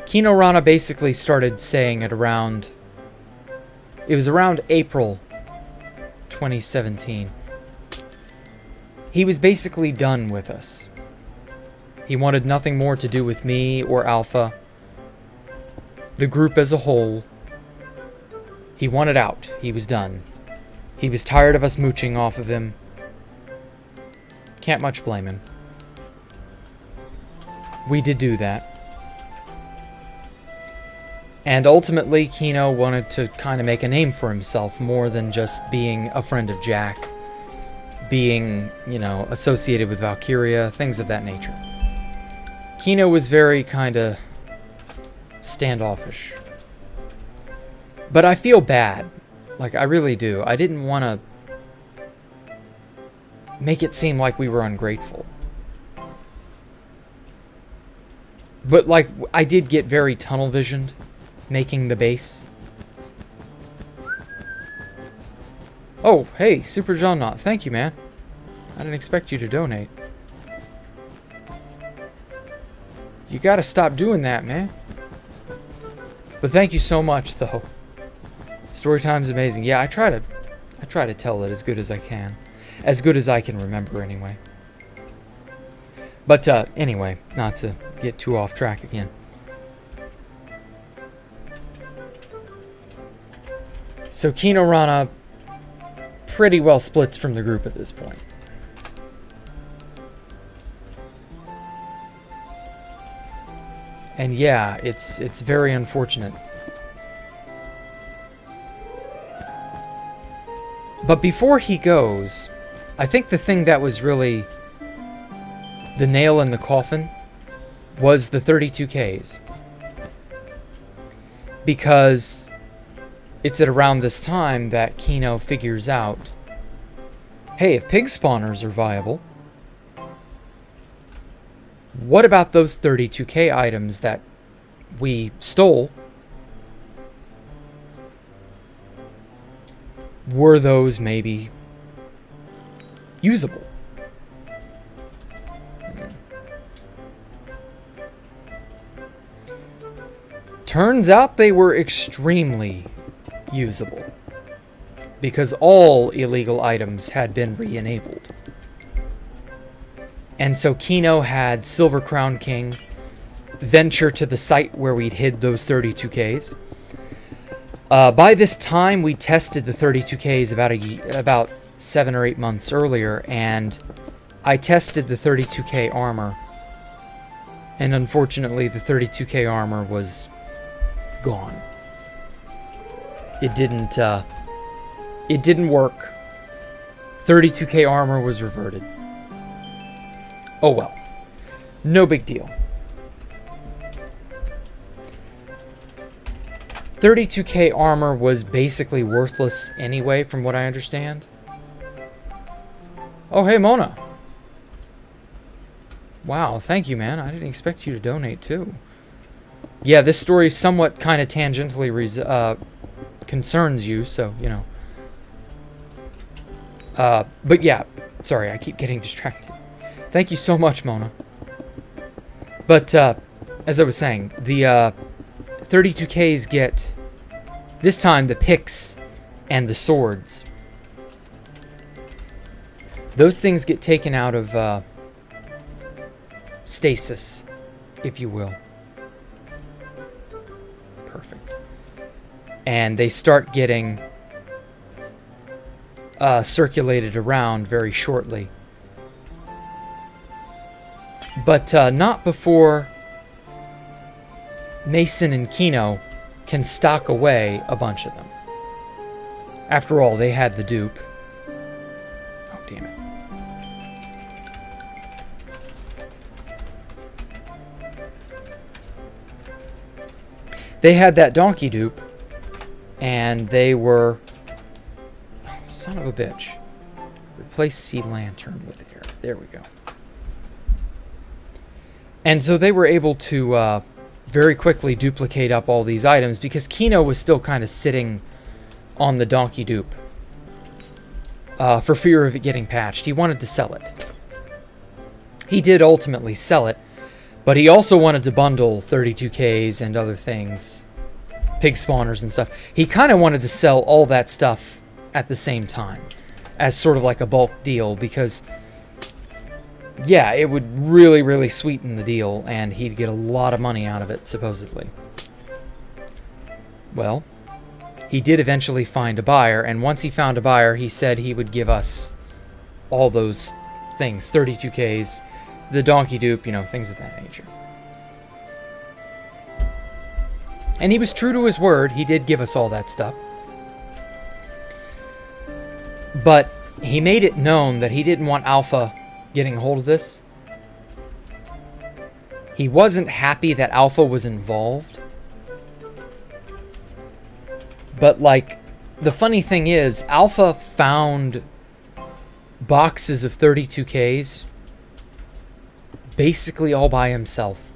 Kino Rana basically started saying it around... It was around April 2017. He was basically done with us. He wanted nothing more to do with me or Alpha, the group as a whole. He wanted out. He was done. He was tired of us mooching off of him. Can't much blame him. We did do that. And ultimately, Kino wanted to kind of make a name for himself more than just being a friend of Jack, being, you know, associated with Valkyria, things of that nature. Kino was very kind of standoffish. But I feel bad. Like, I really do. I didn't want to make it seem like we were ungrateful. But, like, I did get very tunnel-visioned making the base. Oh, hey, Super John Knot. Thank you, man. I didn't expect you to donate. You gotta stop doing that, man. But thank you so much, though. Storytime's amazing. Yeah, I try to tell it as good as I can. As good as I can remember, anyway. But, anyway, not to get too off track again. So Kino Rana pretty well splits from the group at this point. And yeah, it's very unfortunate. But before he goes, I think the thing that was really the nail in the coffin was the 32Ks. Because it's at around this time that Kino figures out, hey, if pig spawners are viable, what about those 32K items that we stole? Were those maybe usable? Turns out they were extremely usable, because all illegal items had been re-enabled. And so Kino had Silver Crown King venture to the site where we'd hid those 32Ks. By this time, we tested the 32Ks about 7 or 8 months earlier, and I tested the 32K armor. And unfortunately, the 32K armor was gone. It didn't work. 32K armor was reverted. Oh well. No big deal. 32k armor was basically worthless anyway, from what I understand. Oh, hey, Mona. Wow, thank you, man. I didn't expect you to donate, too. Yeah, this story somewhat kind of tangentially concerns you, so, you know. But yeah, sorry, I keep getting distracted. Thank you so much, Mona. But, as I was saying, the 32Ks get, this time, the picks and the swords. Those things get taken out of stasis, if you will. Perfect. And they start getting circulated around very shortly. But not before Mason and Kino can stock away a bunch of them. After all, they had the dupe. Oh, damn it. They had that donkey dupe, and they were... Oh, son of a bitch. Replace sea lantern with air. There we go. And so they were able to very quickly duplicate up all these items because Kino was still kind of sitting on the donkey dupe for fear of it getting patched. He wanted to sell it. He did ultimately sell it, but he also wanted to bundle 32Ks and other things, pig spawners and stuff. He kind of wanted to sell all that stuff at the same time as sort of like a bulk deal because... yeah, it would really, really sweeten the deal, and he'd get a lot of money out of it, supposedly. Well, he did eventually find a buyer, and once he found a buyer, he said he would give us all those things, 32Ks, the donkey dupe, you know, things of that nature. And he was true to his word. He did give us all that stuff. But he made it known that he didn't want Alpha getting a hold of this. He wasn't happy that Alpha was involved. But, like, the funny thing is, Alpha found boxes of 32Ks basically all by himself.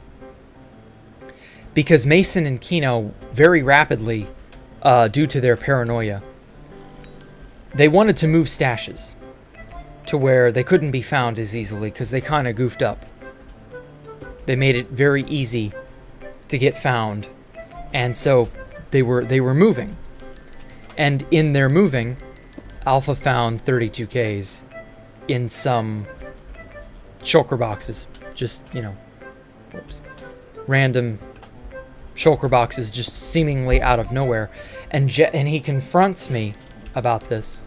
Because Mason and Kino, very rapidly, due to their paranoia, they wanted to move stashes to where they couldn't be found as easily because they kind of goofed up. They made it very easy to get found, and so they were moving. And in their moving, Alpha found 32Ks in some shulker boxes. Just, you know, whoops, random shulker boxes just seemingly out of nowhere. And he confronts me about this.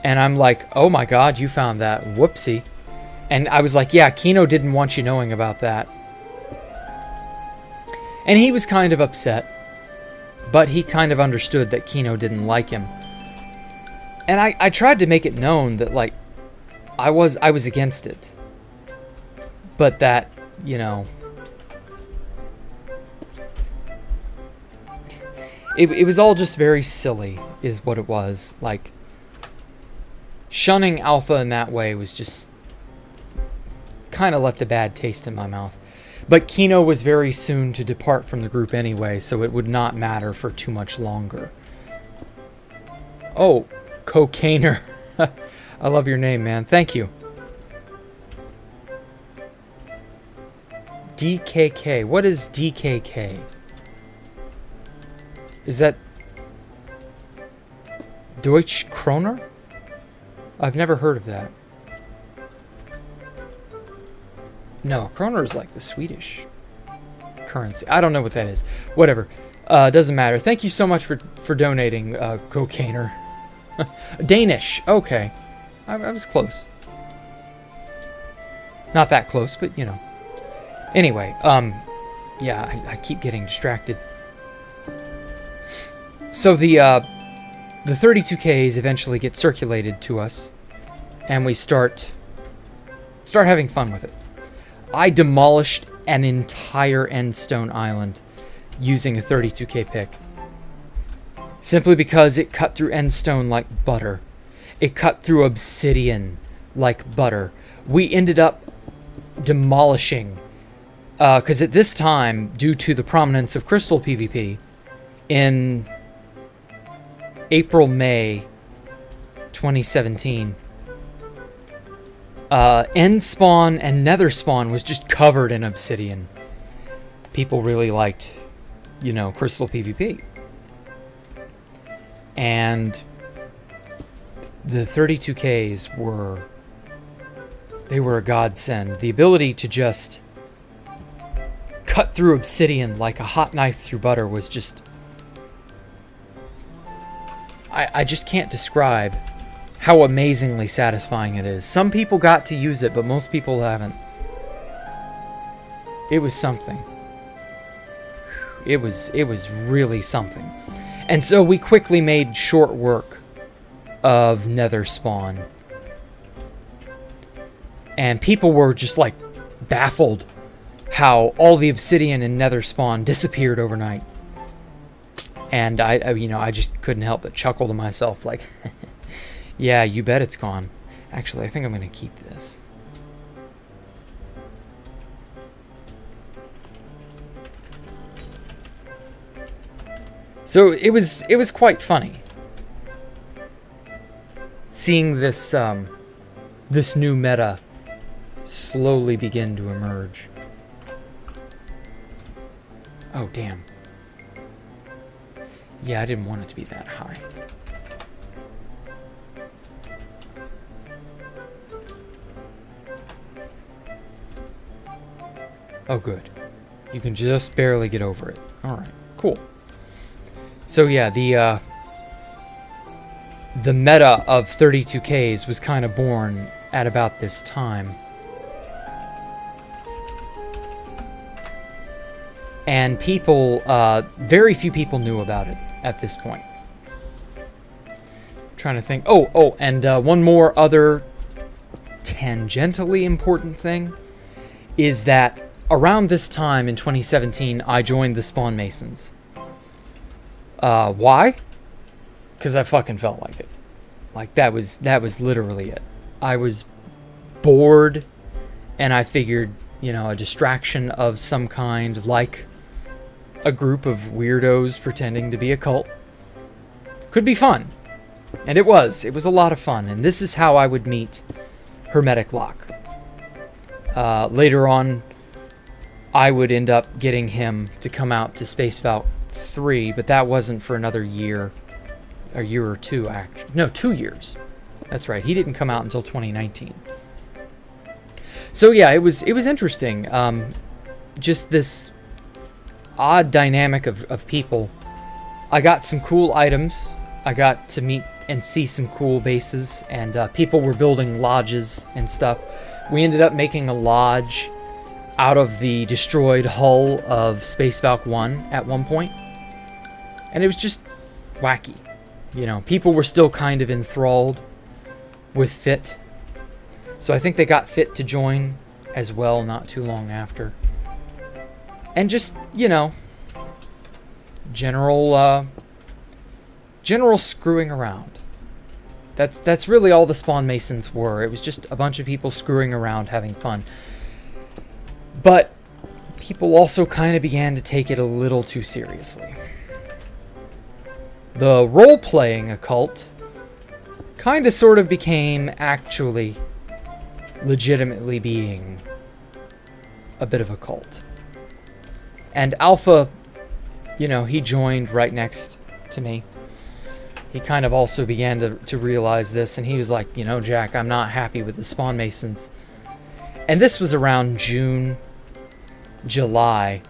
And I'm like, oh my god, you found that. Whoopsie. And I was like, yeah, Kino didn't want you knowing about that. And he was kind of upset. But he kind of understood that Kino didn't like him. And I tried to make it known that, like, I was against it. But that, you know... It was all just very silly, is what it was. Like... shunning Alpha in that way was just kind of left a bad taste in my mouth. But Kino was very soon to depart from the group anyway, so it would not matter for too much longer. Oh, Cocainer. I love your name, man. Thank you. DKK. What is DKK? Is that Deutsch Kroner? I've never heard of that. No, kroner is like the Swedish currency. I don't know what that is. Whatever. Doesn't matter. Thank you so much for donating, Cocainer. Danish. Okay. I was close. Not that close, but, you know. Anyway, yeah, I keep getting distracted. So the 32Ks eventually get circulated to us, and we start having fun with it. I demolished an entire Endstone Island using a 32K pick. Simply because it cut through endstone like butter. It cut through obsidian like butter. We ended up demolishing, because at this time, due to the prominence of crystal PvP, in April, May 2017, end spawn and nether spawn was just covered in obsidian. People really liked, you know, crystal PvP. And the 32Ks were, they were a godsend. The ability to just cut through obsidian like a hot knife through butter was just, I just can't describe how amazingly satisfying it is. Some people got to use it, but most people haven't. It was something. It was really something. And so we quickly made short work of nether spawn. And people were just like baffled how all the obsidian and nether spawn disappeared overnight. And I just couldn't help but chuckle to myself like, yeah, you bet it's gone. Actually, I think I'm going to keep this. So it was quite funny seeing this this new meta slowly begin to emerge. Oh damn. Yeah, I didn't want it to be that high. Oh good. You can just barely get over it. Alright, cool. So yeah, the meta of 32Ks was kind of born at about this time. And people, very few people knew about it at this point. Trying to think. Oh, and one more other tangentially important thing is that around this time in 2017, I joined the Spawn Masons. Why? Because I fucking felt like it. Like that was literally it. I was bored, and I figured, you know, a distraction of some kind, like a group of weirdos pretending to be a cult, could be fun. And it was a lot of fun. And this is how I would meet Hermetic Lock. Later on, I would end up getting him to come out to Space Valk 3, but that wasn't for another year. A year or two, actually. No, 2 years. That's right. He didn't come out until 2019. So yeah, it was interesting. Just this odd dynamic of people. I got some cool items. I got to meet and see some cool bases, and people were building lodges and stuff. We ended up making a lodge out of the destroyed hull of Space Valk 1 at one point. And it was just wacky. You know, people were still kind of enthralled with Fit. So I think they got Fit to join as well not too long after. And just, you know, general screwing around. That's really all the Spawn Masons were. It was just a bunch of people screwing around, having fun. But people also kind of began to take it a little too seriously. The role-playing occult kind of sort of became actually legitimately being a bit of a cult. And Alpha, you know, he joined right next to me. He kind of also began to realize this, and he was like, you know, Jack, I'm not happy with the Spawn Masons. And this was around June, July,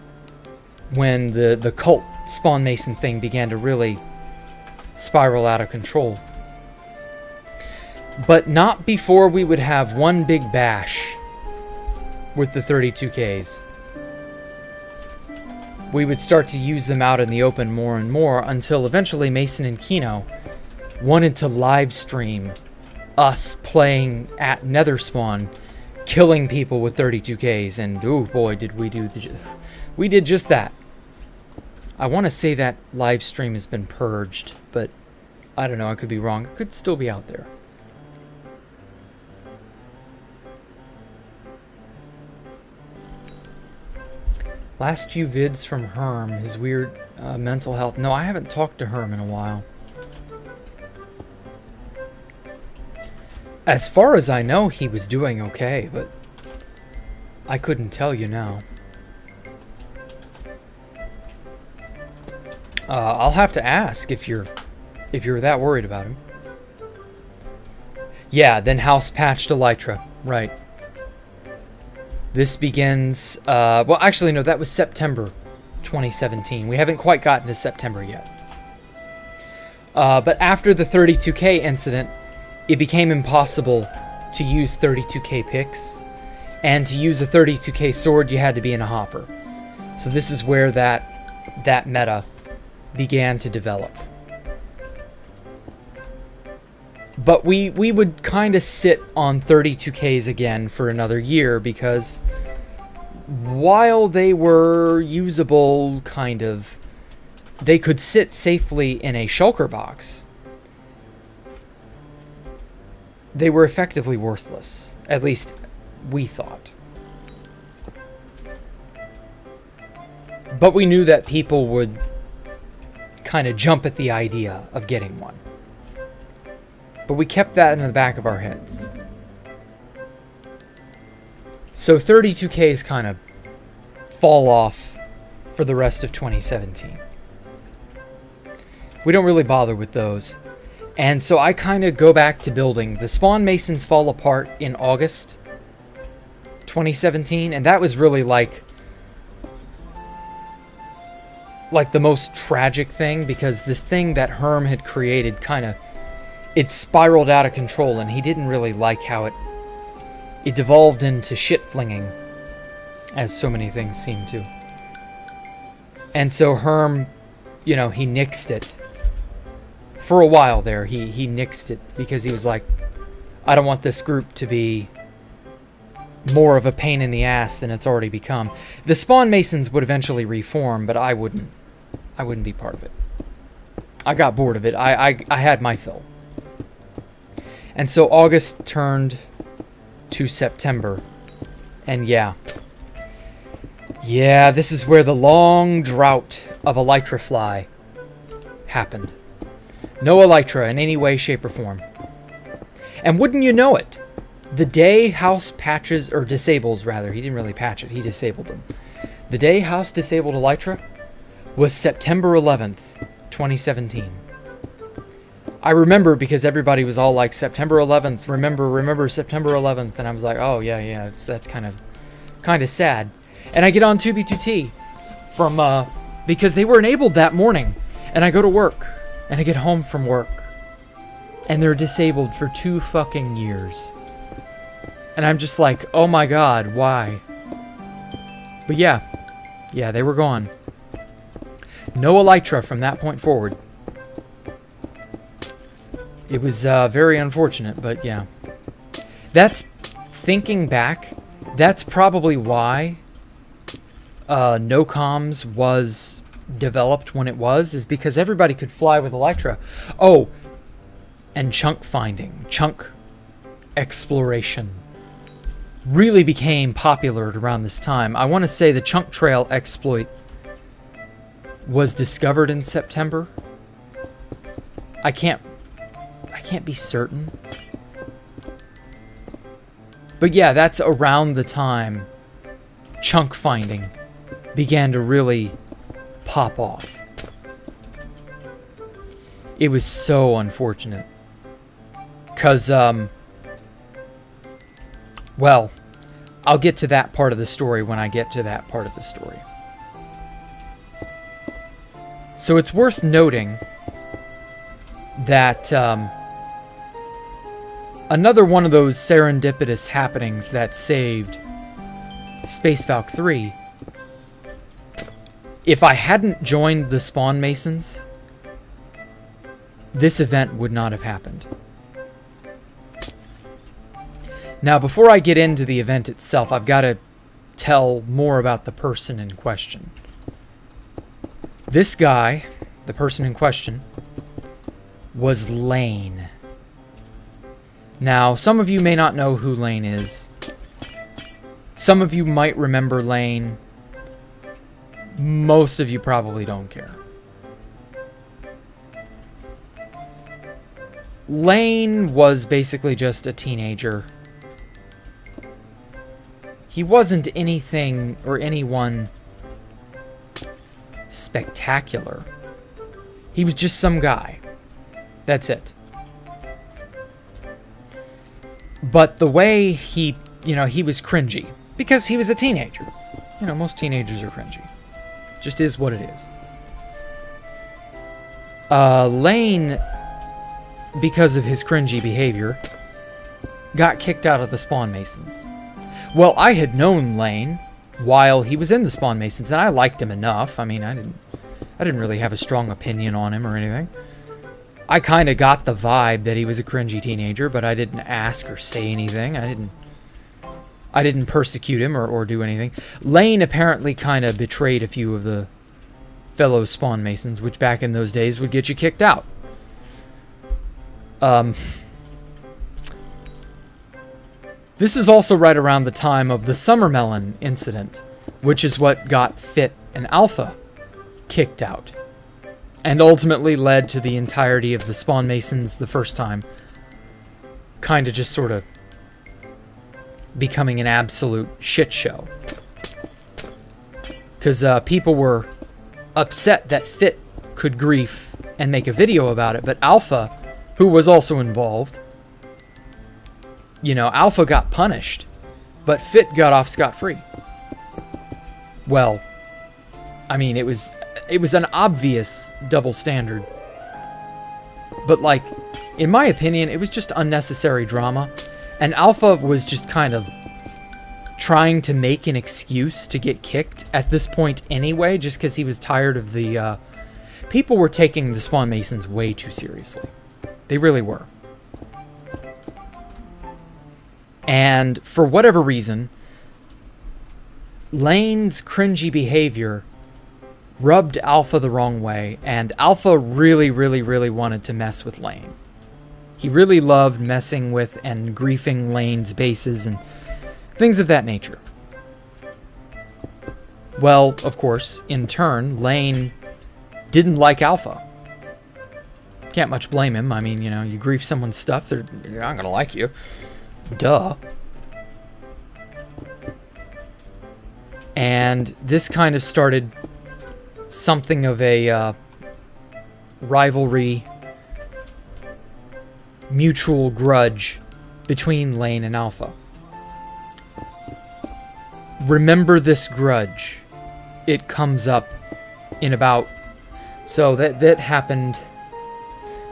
when the cult Spawn Mason thing began to really spiral out of control. But not before we would have one big bash with the 32Ks. We would start to use them out in the open more and more until eventually Mason and Kino wanted to live stream us playing at Nether Spawn, killing people with 32Ks, and oh boy, did we do we did just that. I want to say that live stream has been purged, but I don't know, I could be wrong. It could still be out there. Last few vids from Herm, his weird mental health. No, I haven't talked to Herm in a while. As far as I know, he was doing okay, but I couldn't tell you now. I'll have to ask if you're that worried about him. Yeah, then house patched Elytra. Right. This begins, well, actually, no, that was September 2017. We haven't quite gotten to September yet. But after the 32K incident, it became impossible to use 32K picks. And to use a 32K sword, you had to be in a hopper. So this is where that meta began to develop. But we would kind of sit on 32Ks again for another year because while they were usable, kind of, they could sit safely in a shulker box. They were effectively worthless. At least we thought. But we knew that people would kind of jump at the idea of getting one. But we kept that in the back of our heads. So 32Ks kind of fall off for the rest of 2017. We don't really bother with those. And so I kind of go back to building. The Spawn Masons fall apart in August 2017. And that was really like the most tragic thing. Because this thing that Herm had created kind of, it spiraled out of control, and he didn't really like how it devolved into shit flinging, as so many things seem to. And so Herm, you know, he nixed it. For a while there, he nixed it because he was like, I don't want this group to be more of a pain in the ass than it's already become. The Spawn Masons would eventually reform, but I wouldn't be part of it. I got bored of it. I had my fill. And so August turned to September. And yeah, this is where the long drought of Elytra fly happened. No Elytra in any way, shape, or form. And wouldn't you know it, the day House patches, or disables rather, he didn't really patch it, he disabled them. The day House disabled Elytra was September 11th, 2017. I remember because everybody was all like, September 11th, remember September 11th. And I was like, oh, yeah, that's kind of sad. And I get on 2B2T from, because they were enabled that morning. And I go to work, and I get home from work. And they're disabled for 2 fucking years. And I'm just like, oh my god, why? But yeah, they were gone. No Elytra from that point forward. It was very unfortunate, but yeah. That's, thinking back, that's probably why No Comms was developed when it was, is because everybody could fly with Elytra. Oh, and chunk finding, chunk exploration really became popular around this time. I want to say the chunk trail exploit was discovered in September. I can't be certain. But yeah, that's around the time chunk finding began to really pop off. It was so unfortunate. 'Cause, well, I'll get to that part of the story when I get to that part of the story. So it's worth noting that another one of those serendipitous happenings that saved Space Valk 3, if I hadn't joined the Spawn Masons, this event would not have happened. Now, before I get into the event itself, I've got to tell more about the person in question. This guy, the person in question, was Lane. Now, some of you may not know who Lane is. Some of you might remember Lane. Most of you probably don't care. Lane was basically just a teenager. He wasn't anything or anyone spectacular. He was just some guy. That's it. But the way he was cringy. Because he was a teenager. You know, most teenagers are cringy. Just is what it is. Lane, because of his cringy behavior, got kicked out of the Spawn Masons. Well, I had known Lane while he was in the Spawn Masons, and I liked him enough. I mean, I didn't really have a strong opinion on him or anything. I kind of got the vibe that he was a cringy teenager, but I didn't ask or say anything. I didn't persecute him or do anything. Lane apparently kind of betrayed a few of the fellow Spawn Masons, which back in those days would get you kicked out. This is also right around the time of the Summermelon incident, which is what got Fit and Alpha kicked out, and ultimately led to the entirety of the Spawn Masons the first time kind of just sort of becoming an absolute shit show. Because people were upset that Fit could grief and make a video about it, but Alpha, who was also involved, Alpha got punished, but Fit got off scot-free. Well, I mean, it was an obvious double standard. But, like, in my opinion, it was just unnecessary drama. And Alpha was just kind of trying to make an excuse to get kicked at this point anyway, just because he was tired of the... people were taking the Spawn Masons way too seriously. They really were. And for whatever reason, Lane's cringy behavior rubbed Alpha the wrong way, and Alpha really, really, really wanted to mess with Lane. He really loved messing with and griefing Lane's bases and things of that nature. Well, of course, in turn, Lane didn't like Alpha. Can't much blame him. I mean, you grief someone's stuff, they're not gonna like you. Duh. And this kind of started something of a rivalry, mutual grudge between Lane and Alpha. Remember this grudge. It comes up in about... So that happened...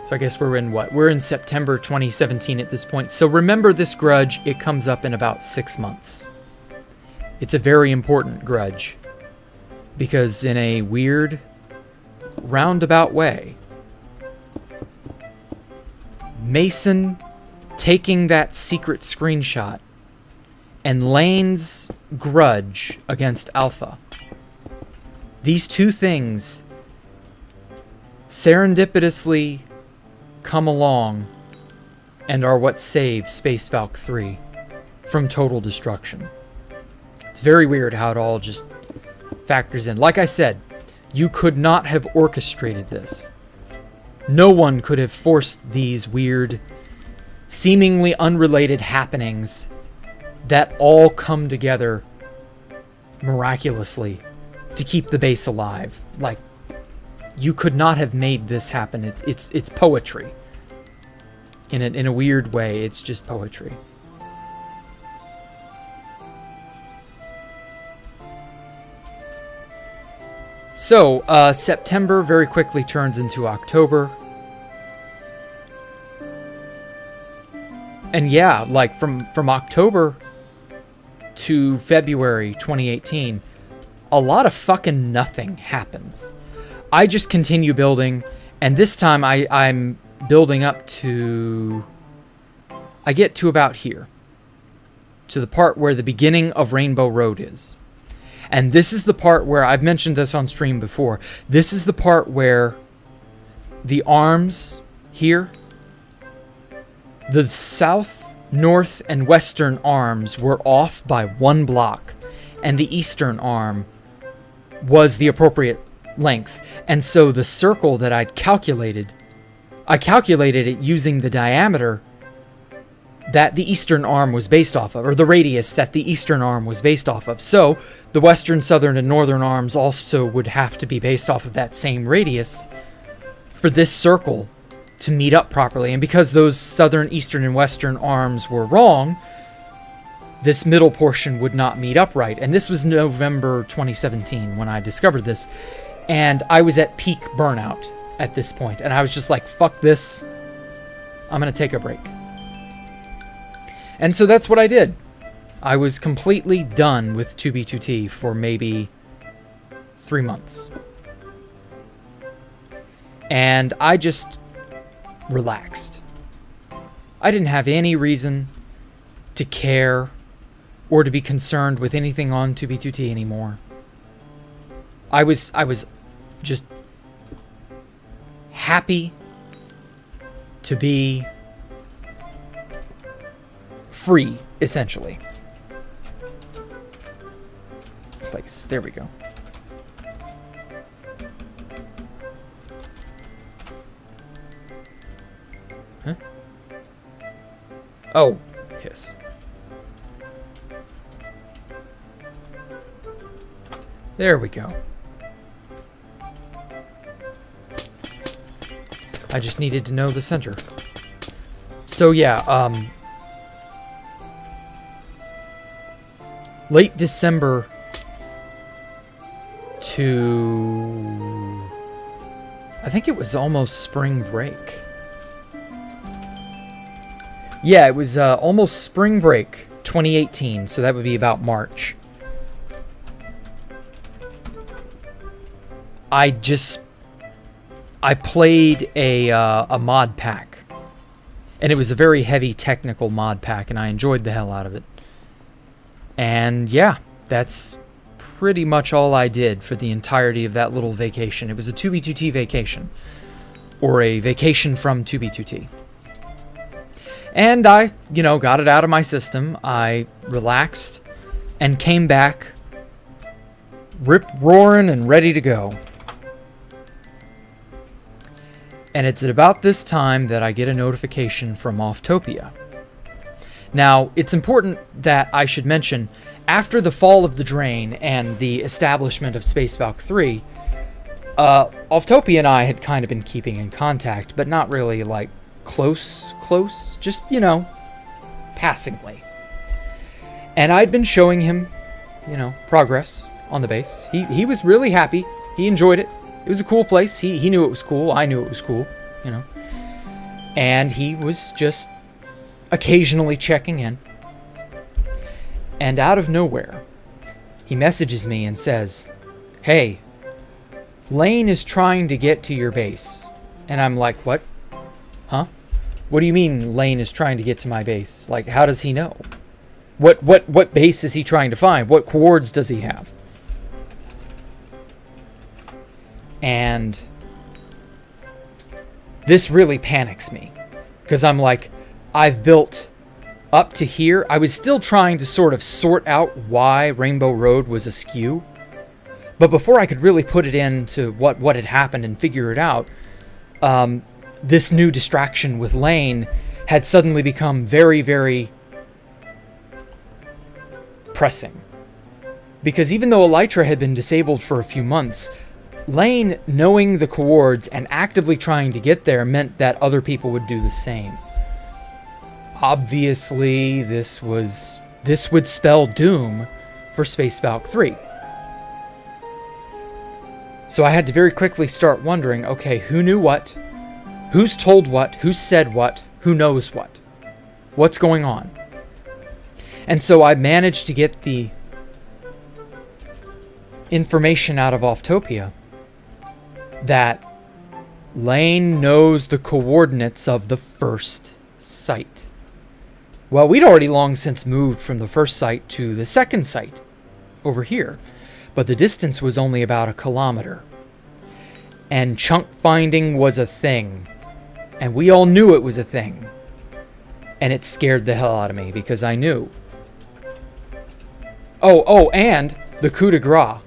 So I guess we're in what? We're in September 2017 at this point. So remember this grudge. It comes up in about 6 months. It's a very important grudge. Because in a weird, roundabout way, Mason taking that secret screenshot and Lane's grudge against Alpha. These two things serendipitously come along and are what saved Space Valk 3 from total destruction. It's very weird how it all just factors in. Like I said, you could not have orchestrated this. No one could have forced these weird, seemingly unrelated happenings that all come together miraculously to keep the base alive. Like, you could not have made this happen. It's poetry. In a weird way, it's just poetry. So, September very quickly turns into October. And yeah, like from October to February 2018, a lot of fucking nothing happens. I just continue building, and this time I'm building up to... I get to about here. To the part where the beginning of Rainbow Road is. And this is the part where, I've mentioned this on stream before, this is the part where the arms here, the south, north, and western arms were off by 1 block, and the eastern arm was the appropriate length. And so the circle that I calculated it using the diameter that the eastern arm was based off of, or the radius that the eastern arm was based off of. So the western, southern, and northern arms also would have to be based off of that same radius for this circle to meet up properly. And because those southern, eastern, and western arms were wrong, this middle portion would not meet up right. And this was November 2017 when I discovered this. And I was at peak burnout at this point. And I was just like, fuck this. I'm going to take a break. And so that's what I did. I was completely done with 2B2T for maybe 3 months. And I just relaxed. I didn't have any reason to care or to be concerned with anything on 2B2T anymore. I was just happy to be free, essentially. Place. There we go. Huh? Oh, hiss. There we go. I just needed to know the center. So yeah, late December to, I think it was almost spring break. Yeah, it was almost spring break 2018, so that would be about March. I played a mod pack, and it was a very heavy technical mod pack, and I enjoyed the hell out of it. And yeah, that's pretty much all I did for the entirety of that little vacation. It was a 2B2T vacation, or a vacation from 2B2T. And I, got it out of my system. I relaxed and came back rip-roaring and ready to go. And it's at about this time that I get a notification from Offtopia. Now, it's important that I should mention, after the fall of the Drain and the establishment of Space Valk 3, Offtopia and I had kind of been keeping in contact, but not really, like, close, just, passingly. And I'd been showing him, progress on the base. He was really happy. He enjoyed it. It was a cool place. He knew it was cool. I knew it was cool, And he was just occasionally checking in. And out of nowhere, he messages me and says, "Hey, Lane is trying to get to your base." And I'm like, "What? Huh? What do you mean Lane is trying to get to my base? Like, how does he know? What base is he trying to find? What coords does he have?" And this really panics me, because I'm like, I've built up to here. I was still trying to sort of sort out why Rainbow Road was askew. But before I could really put it into what had happened and figure it out, this new distraction with Lane had suddenly become very, very pressing. Because even though Elytra had been disabled for a few months, Lane knowing the coords and actively trying to get there meant that other people would do the same. Obviously, this would spell doom for Space Valk 3. So I had to very quickly start wondering, okay, who knew what? Who's told what? Who said what? Who knows what? What's going on? And so I managed to get the information out of Offtopia that Lane knows the coordinates of the first site. Well, we'd already long since moved from the first site to the second site over here. but the distance was only about 1 kilometer. And chunk finding was a thing. And we all knew it was a thing. And it scared the hell out of me because I knew. Oh, and the coup de grace.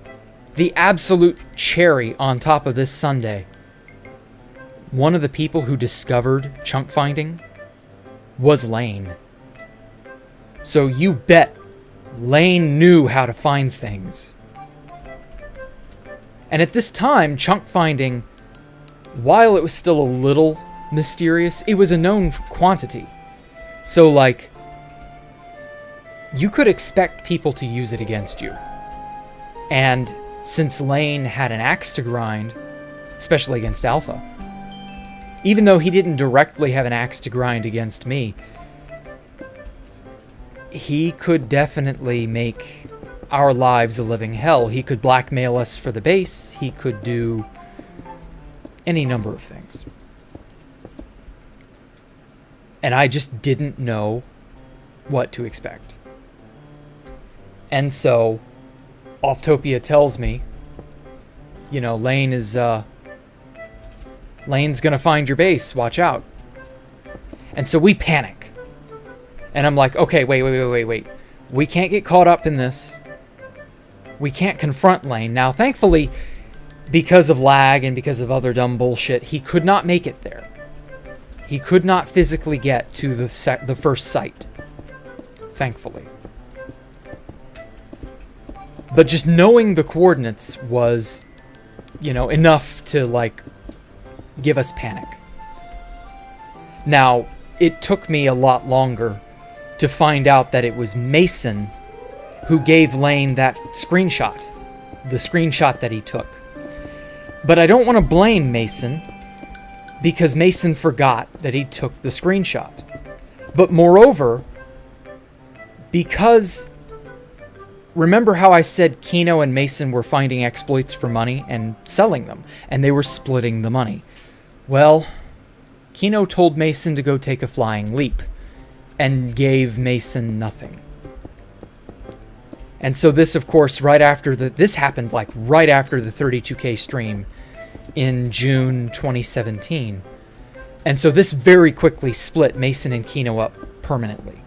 The absolute cherry on top of this sundae. One of the people who discovered chunk finding was Lane. So you bet Lane knew how to find things. And at this time, chunk finding, while it was still a little mysterious, it was a known quantity. So, like, you could expect people to use it against you. And since Lane had an axe to grind, especially against Alpha, even though he didn't directly have an axe to grind against me, he could definitely make our lives a living hell. He could blackmail us for the base. He could do any number of things. And I just didn't know what to expect. And so, Offtopia tells me, you know, Lane's gonna find your base, watch out. And so we panic. And I'm like, okay, wait. We can't get caught up in this. We can't confront Lane. Now, thankfully, because of lag and because of other dumb bullshit, he could not make it there. He could not physically get to the first site. Thankfully. But just knowing the coordinates was, you know, enough to, like, give us panic. Now, it took me a lot longer to find out that it was Mason who gave Lane that screenshot. The screenshot that he took. But I don't want to blame Mason, because Mason forgot that he took the screenshot. But moreover, because... remember how I said Kino and Mason were finding exploits for money and selling them, and they were splitting the money? Well, Kino told Mason to go take a flying leap, and gave Mason nothing. And so this, of course, this happened like right after the 32K stream in June 2017. And so this very quickly split Mason and Kino up permanently.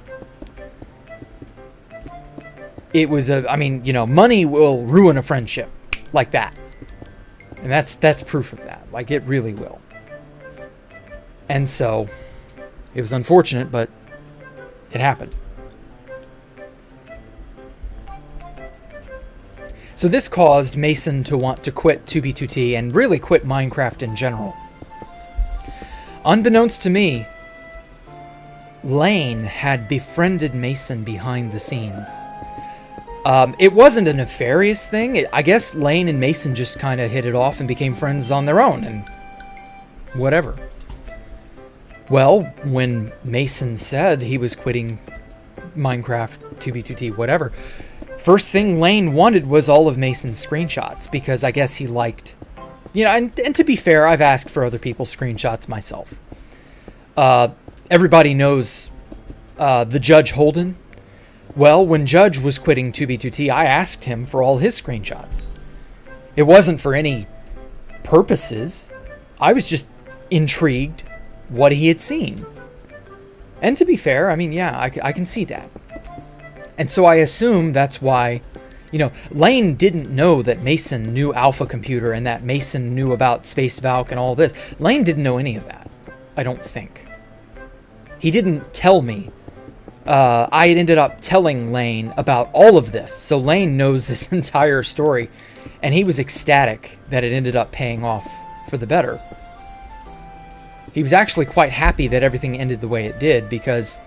It was money will ruin a friendship like that. And that's proof of that. Like, it really will. And so it was unfortunate, but it happened. So this caused Mason to want to quit 2B2T and really quit Minecraft in general. Unbeknownst to me, Lane had befriended Mason behind the scenes. It wasn't a nefarious thing. I guess Lane and Mason just kind of hit it off and became friends on their own, and whatever. Well, when Mason said he was quitting Minecraft, 2B2T, whatever, first thing Lane wanted was all of Mason's screenshots, because I guess he liked... You know, and to be fair, I've asked for other people's screenshots myself. Everybody knows the Judge Holden. Well, when Judge was quitting 2B2T, I asked him for all his screenshots. It wasn't for any purposes. I was just intrigued what he had seen. And to be fair, I mean, yeah, I can see that. And so I assume that's why, you know, Lane didn't know that Mason knew Alpha Computer and that Mason knew about Space Valk and all this. Lane didn't know any of that, I don't think. He didn't tell me. I ended up telling Lane about all of this, so Lane knows this entire story, and he was ecstatic that it ended up paying off for the better. He was actually quite happy that everything ended the way it did, because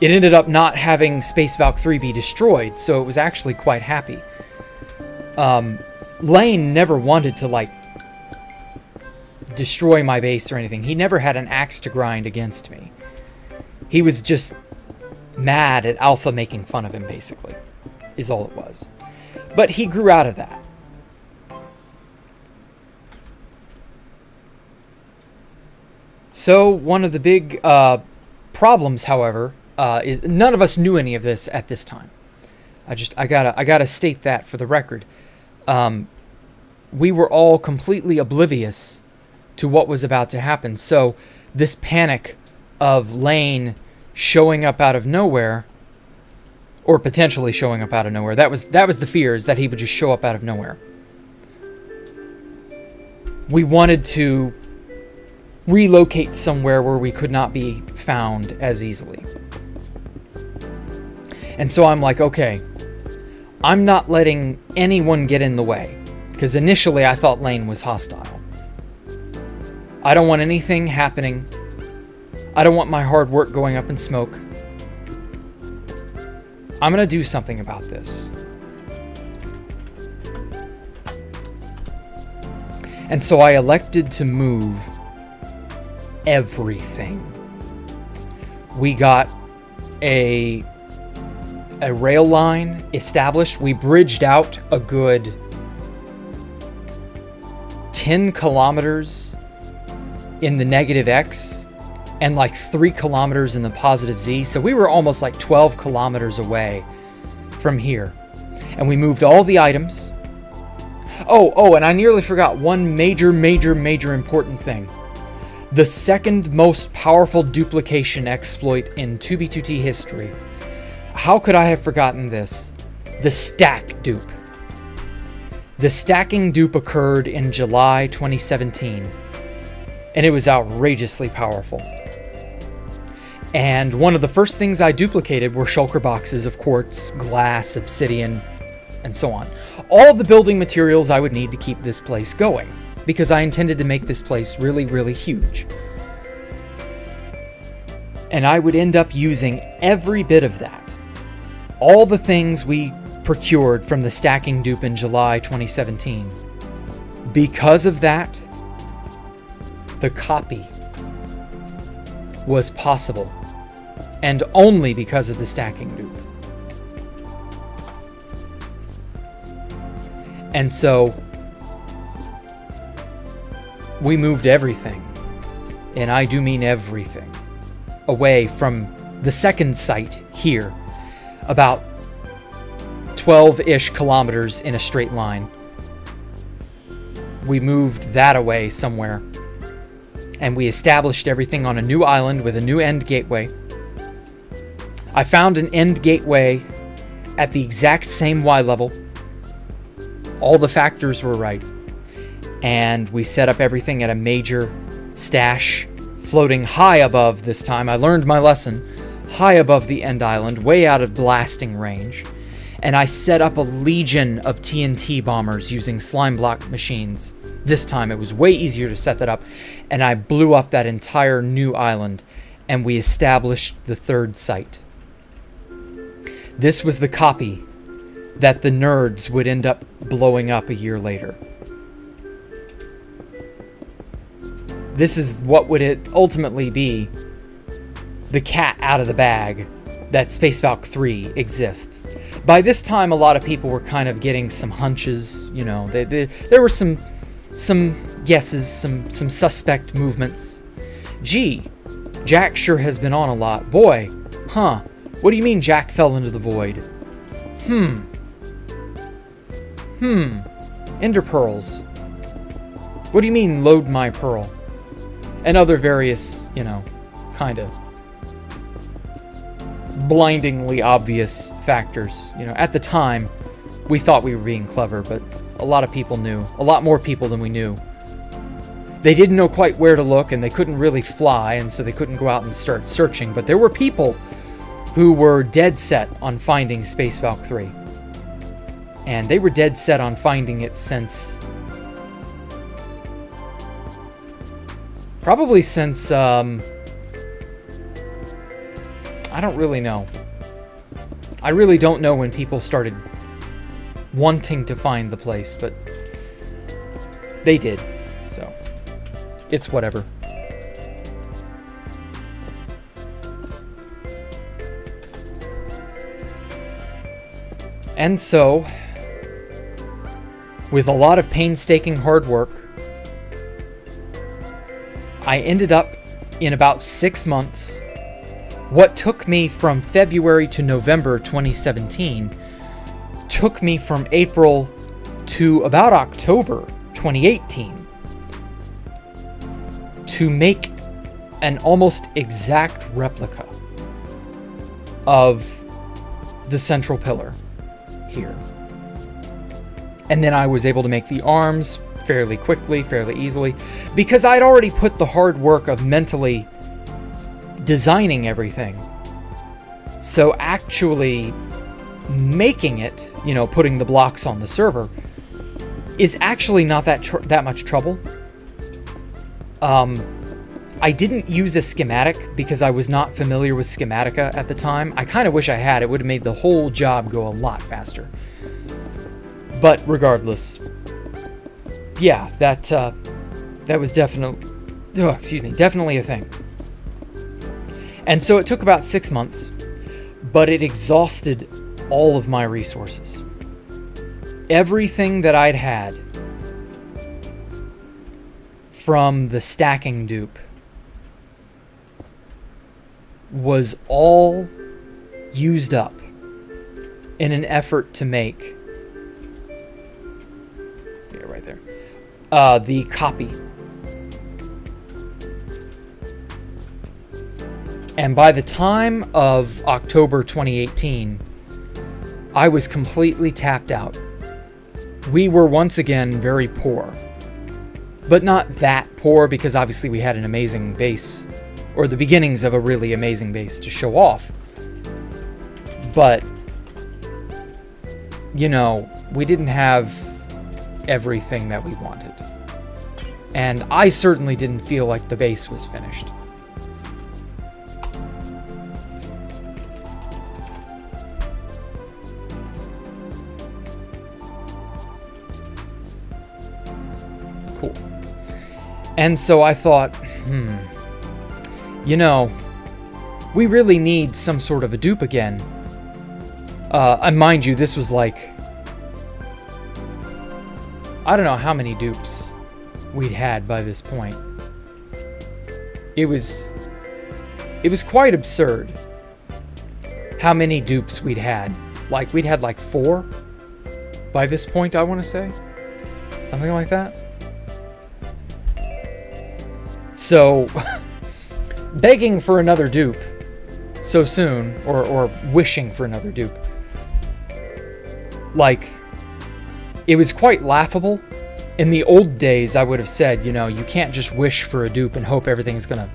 it ended up not having Space Valk 3 be destroyed, so it was actually quite happy. Lane never wanted to, like, destroy my base or anything. He never had an axe to grind against me. He was just mad at Alpha making fun of him, basically, is all it was. But he grew out of that. So one of the big problems, however, is none of us knew any of this at this time. I gotta state that for the record. we were all completely oblivious to what was about to happen. So this panic of Lane showing up out of nowhere, or potentially showing up out of nowhere, that was the fear, is that he would just show up out of nowhere. We wanted to relocate somewhere where we could not be found as easily. And so I'm like, okay, I'm not letting anyone get in the way, because initially I thought Lane was hostile. I don't want anything happening. I don't want my hard work going up in smoke. I'm going to do something about this. And so I elected to move everything. We got a rail line established. We bridged out a good 10 kilometers in the negative X and like 3 kilometers in the positive Z. So we were almost like 12 kilometers away from here. And we moved all the items. Oh, and I nearly forgot one major important thing. The second most powerful duplication exploit in 2B2T history. How could I have forgotten this? The stack dupe. The stacking dupe occurred in July 2017, and it was outrageously powerful. And one of the first things I duplicated were shulker boxes of quartz, glass, obsidian, and so on. All the building materials I would need to keep this place going, because I intended to make this place really huge. And I would end up using every bit of that. All the things we procured from the stacking dupe in July 2017. Because of that, the copy was possible. And only because of the stacking dupe. And so we moved everything, and I do mean everything, away from the second site here, about 12-ish kilometers in a straight line. We moved that away somewhere, and we established everything on a new island with a new end gateway. I found an end gateway at the exact same Y level. All the factors were right. And we set up everything at a major stash, floating high above this time. I learned my lesson. High above the end island, way out of blasting range. And I set up a legion of TNT bombers using slime block machines. This time it was way easier to set that up. And I blew up that entire new island. And we established the third site. This was the copy that the nerds would end up blowing up a year later. This is what would it ultimately be the cat out of the bag that Space Valk 3 exists. By this time, a lot of people were kind of getting some hunches, you know. There were some guesses, some suspect movements. Gee, Jack sure has been on a lot. Boy, huh. What do you mean Jack fell into the void? Ender pearls. What do you mean load my pearl? And other various, you know, kind of blindingly obvious factors. You know, at the time, we thought we were being clever, but a lot of people knew. A lot more people than we knew. They didn't know quite where to look, and they couldn't really fly, and so they couldn't go out and start searching. But there were people who were dead set on finding Space Valk 3. And they were dead set on finding it since... probably since, I don't really know. I really don't know when people started wanting to find the place, but they did, so it's whatever. And so, with a lot of painstaking hard work, I ended up in about 6 months. What took me from February to November 2017 took me from April to about October 2018 to make an almost exact replica of the central pillar here. And then I was able to make the arms fairly quickly, fairly easily, because I'd already put the hard work of mentally designing everything. So actually making it, you know, putting the blocks on the server, is actually not that much trouble. I didn't use a schematic because I was not familiar with Schematica at the time. I kind of wish I had. It would have made the whole job go a lot faster. But regardless, yeah, that was definitely a thing. And so it took about 6 months, but it exhausted all of my resources. Everything that I'd had from the stacking dupe was all used up in an effort to make, yeah, right there, the copy. And by the time of October 2018, I was completely tapped out. We were once again very poor. But not that poor, because obviously we had an amazing base, or the beginnings of a really amazing base to show off. But, you know, we didn't have everything that we wanted. And I certainly didn't feel like the base was finished. Cool. And so I thought, you know, we really need some sort of a dupe again. And mind you, this was like, I don't know how many dupes we'd had by this point. It was quite absurd how many dupes we'd had. Like, we'd had like 4 by this point, I want to say. Something like that. So, begging for another dupe so soon, or wishing for another dupe, like, it was quite laughable. In the old days, I would have said, you know, you can't just wish for a dupe and hope everything's gonna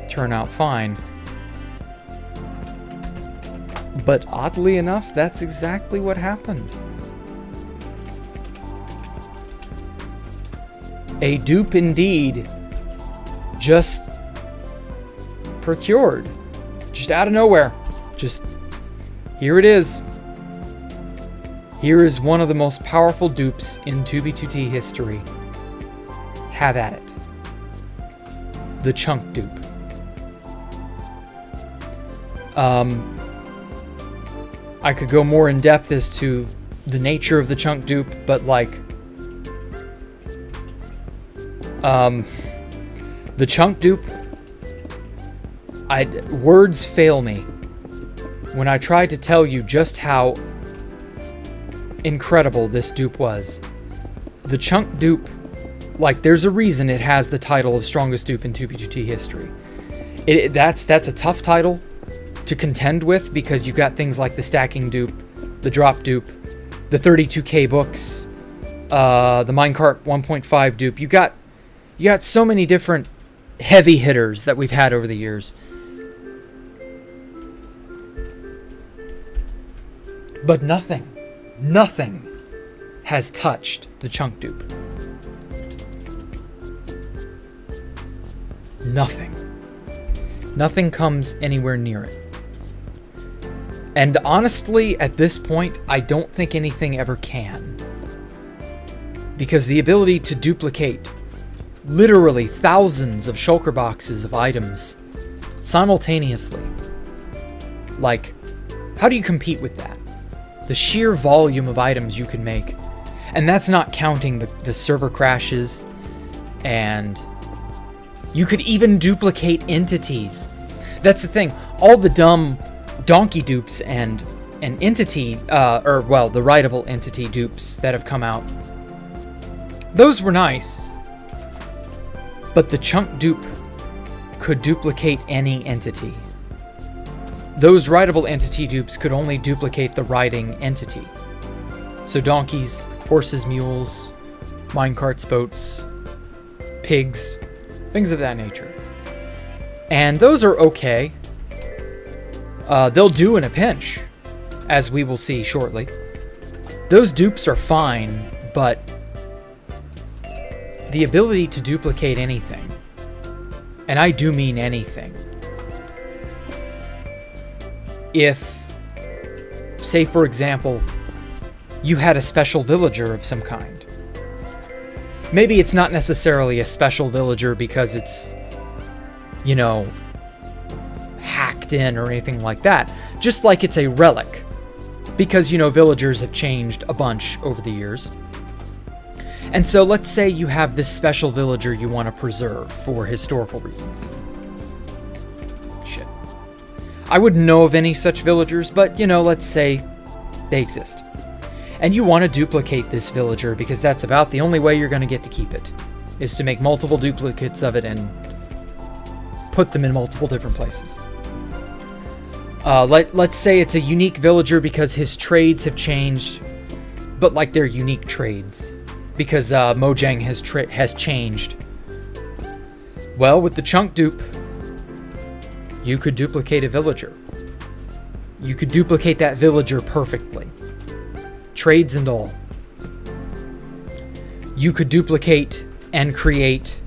turn out fine. But oddly enough, that's exactly what happened. A dupe indeed just procured. Just out of nowhere. Just, here it is. Here is one of the most powerful dupes in 2B2T history. Have at it. The chunk dupe. I could go more in depth as to the nature of the chunk dupe, but like, the chunk dupe, words fail me when I try to tell you just how incredible this dupe was. The chunk dupe, like, there's a reason it has the title of strongest dupe in 2B2T history. That's a tough title to contend with, because you got things like the stacking dupe, the drop dupe, the 32K books, the minecart 1.5 dupe. You got so many different heavy hitters that we've had over the years. But nothing has touched the chunk dupe. Nothing comes anywhere near it. And honestly, at this point, I don't think anything ever can. Because the ability to duplicate literally thousands of shulker boxes of items simultaneously, like, how do you compete with that? The sheer volume of items you can make. And that's not counting the server crashes, and you could even duplicate entities. That's the thing. All the dumb donkey dupes and an entity, or well, the writable entity dupes that have come out. Those were nice, but the chunk dupe could duplicate any entity. Those writable entity dupes could only duplicate the writing entity. So donkeys, horses, mules, minecarts, boats, pigs, things of that nature. And those are okay. They'll do in a pinch, as we will see shortly. Those dupes are fine, but the ability to duplicate anything, and I do mean anything, if, say for example, you had a special villager of some kind. Maybe it's not necessarily a special villager because it's, you know, hacked in or anything like that. Just like it's a relic. Because, you know, villagers have changed a bunch over the years. And so let's say you have this special villager you want to preserve for historical reasons. Shit. I wouldn't know of any such villagers, but, you know, let's say they exist. And you want to duplicate this villager because that's about the only way you're going to get to keep it, is to make multiple duplicates of it and put them in multiple different places. Let's say it's a unique villager because his trades have changed, but like they're unique trades because Mojang has changed. Well, with the chunk dupe, you could duplicate a villager. You could duplicate that villager perfectly. Trades and all. You could duplicate and create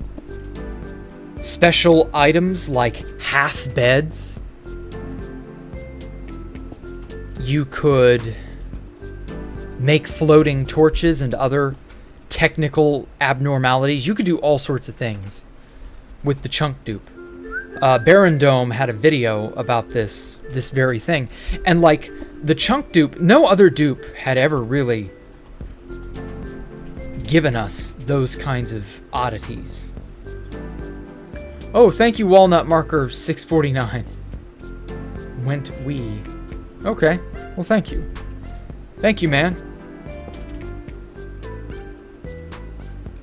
special items like half beds. You could make floating torches and other technical abnormalities. You could do all sorts of things with the chunk dupe. Baron Dome had a video about this very thing. And like the chunk dupe, no other dupe had ever really given us those kinds of oddities. Oh, thank you, Walnut Marker 649. Went we. Okay, well thank you. Thank you, man.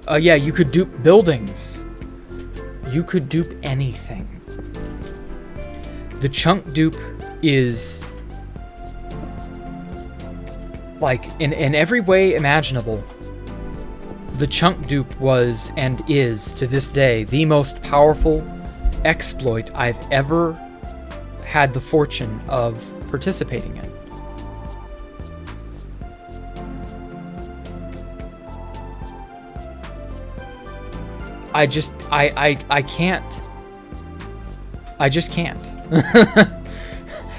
Yeah, you could dupe buildings. You could dupe anything. The chunk dupe is, like, in every way imaginable, the chunk dupe was and is, to this day, the most powerful exploit I've ever had the fortune of participating in. I just can't. I just can't.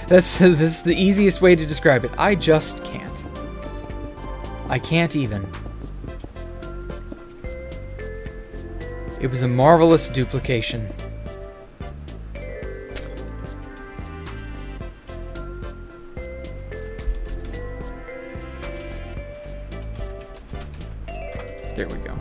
This is the easiest way to describe it. I just can't. I can't even. It was a marvelous duplication. There we go.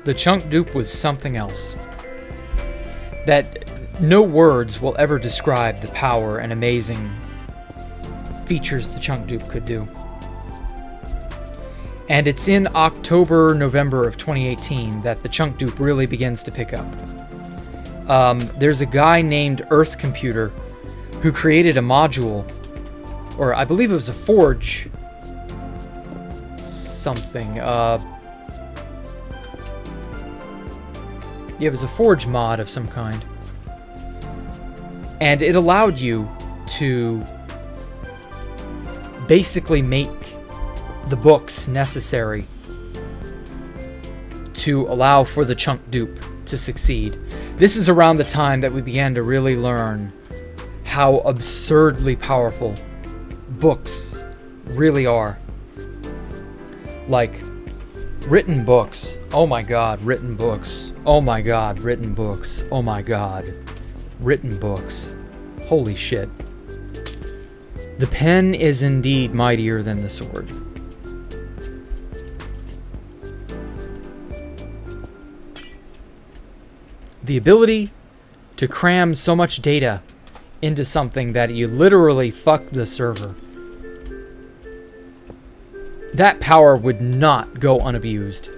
The chunk dupe was something else. That no words will ever describe the power and amazing features the chunk dupe could do. And it's in October, November of 2018 that the chunk dupe really begins to pick up. There's a guy named Earth Computer who created a module, or I believe it was a forge something. Yeah, it was a forge mod of some kind. And it allowed you to basically make the books necessary to allow for the chunk dupe to succeed. This is around the time that we began to really learn how absurdly powerful books really are. Like, written books. Oh my god, written books. Oh my god, written books. Oh my god, written books. Holy shit. The pen is indeed mightier than the sword. The ability to cram so much data into something that you literally fuck the server. That power would not go unabused.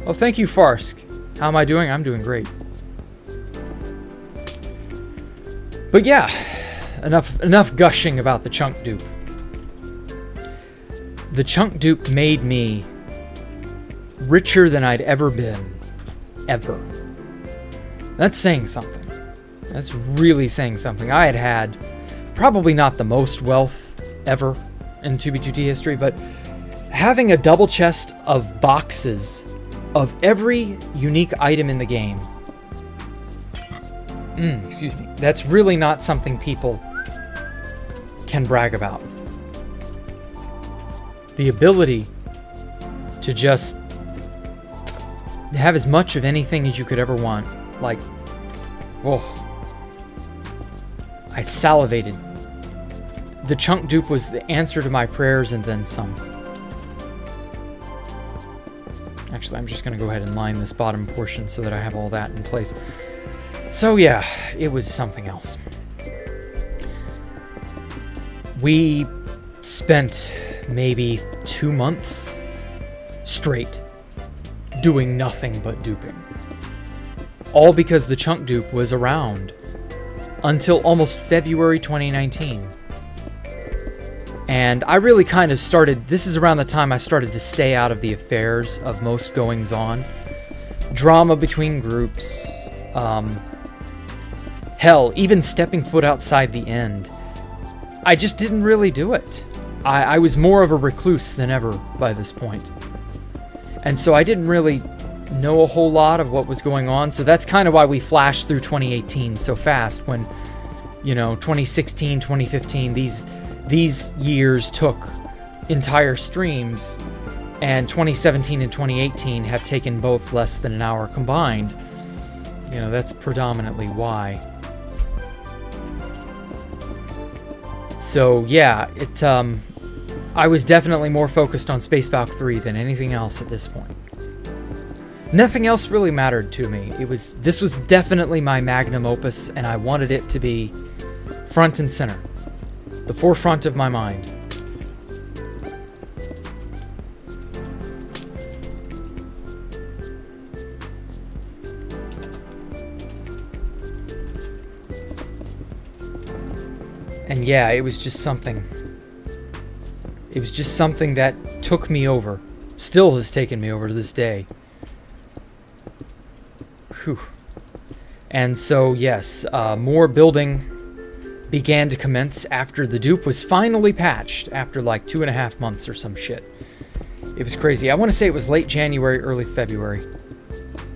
Oh, thank you, Farsk. How am I doing? I'm doing great. But yeah, enough gushing about the chunk dupe. The chunk dupe made me richer than I'd ever been. Ever. That's saying something. That's really saying something. I had probably not the most wealth ever in 2B2T history, but having a double chest of boxes of every unique item in the game, excuse me, that's really not something people can brag about. The ability to just have as much of anything as you could ever want. Like, whoa. I salivated. The chunk dupe was the answer to my prayers and then some. Actually, I'm just going to go ahead and line this bottom portion so that I have all that in place. So yeah, it was something else. We spent maybe 2 months straight doing nothing but duping. All because the chunk dupe was around until almost February 2019. And I really kind of started, this is around the time I started to stay out of the affairs of most goings on. Drama between groups. Hell, even stepping foot outside the end. I just didn't really do it. I was more of a recluse than ever by this point. And so I didn't really know a whole lot of what was going on. So that's kind of why we flashed through 2018 so fast when, you know, 2016, 2015, these years took entire streams, and 2017 and 2018 have taken both less than an hour combined. You know, that's predominantly why. So yeah, I was definitely more focused on Space Valkyrie than anything else at this point. Nothing else really mattered to me. This was definitely my magnum opus, and I wanted it to be front and center. The forefront of my mind. And yeah, it was just something. It was just something that took me over. Still has taken me over to this day. Whew. And so, yes, more building began to commence after the dupe was finally patched after like 2.5 months or some shit. It was crazy. I want to say it was late January, early February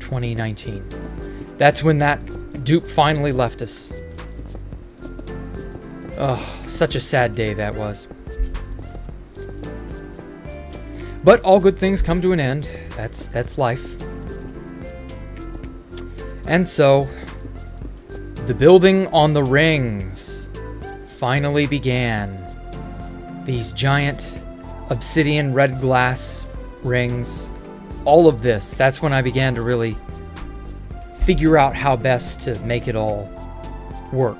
2019. That's when that dupe finally left us. Ugh, such a sad day that was. But all good things come to an end. That's life. And so, the building on the rings finally began. These giant obsidian red glass rings. All of this, that's when I began to really figure out how best to make it all work.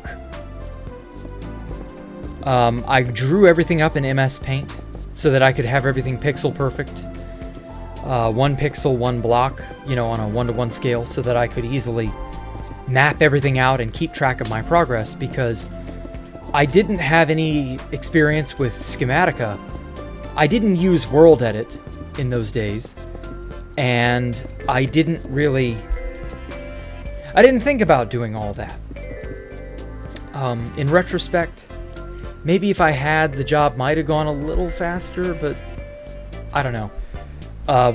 I drew everything up in MS Paint so that I could have everything pixel perfect. 1 pixel, 1 block, you know, on a 1-to-1 scale, so that I could easily map everything out and keep track of my progress, because I didn't have any experience with Schematica. I didn't use World Edit in those days, and I didn't think about doing all that. In retrospect, maybe if I had, the job might have gone a little faster, but I don't know.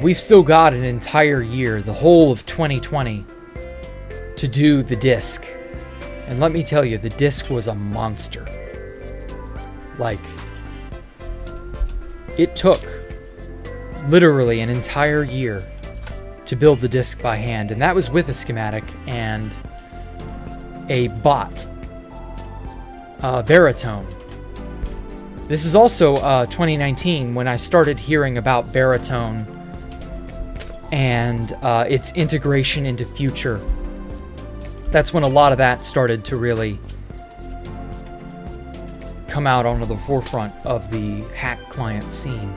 We've still got an entire year, the whole of 2020, to do the disc. And let me tell you, the disc was a monster. Like, it took literally an entire year to build the disc by hand, and that was with a schematic and a bot, Baritone. This is also 2019 when I started hearing about Baritone and its integration into Future. That's when a lot of that started to really come out onto the forefront of the hack client scene.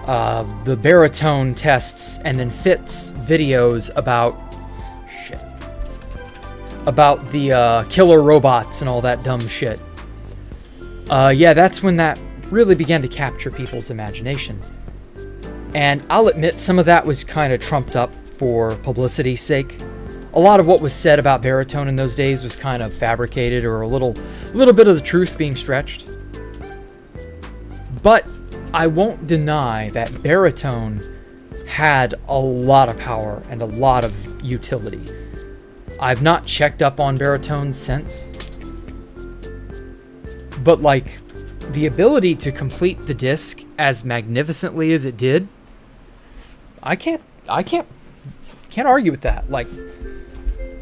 The baritone tests and then Fitz videos about the killer robots and all that dumb shit. Yeah, that's when that really began to capture people's imagination. And I'll admit some of that was kind of trumped up for publicity's sake. A lot of what was said about baritone in those days was kind of fabricated, or a little bit of the truth being stretched. But I won't deny that baritone had a lot of power and a lot of utility. I've not checked up on baritone since. But like, the ability to complete the disc as magnificently as it did, I can't argue with that. Like,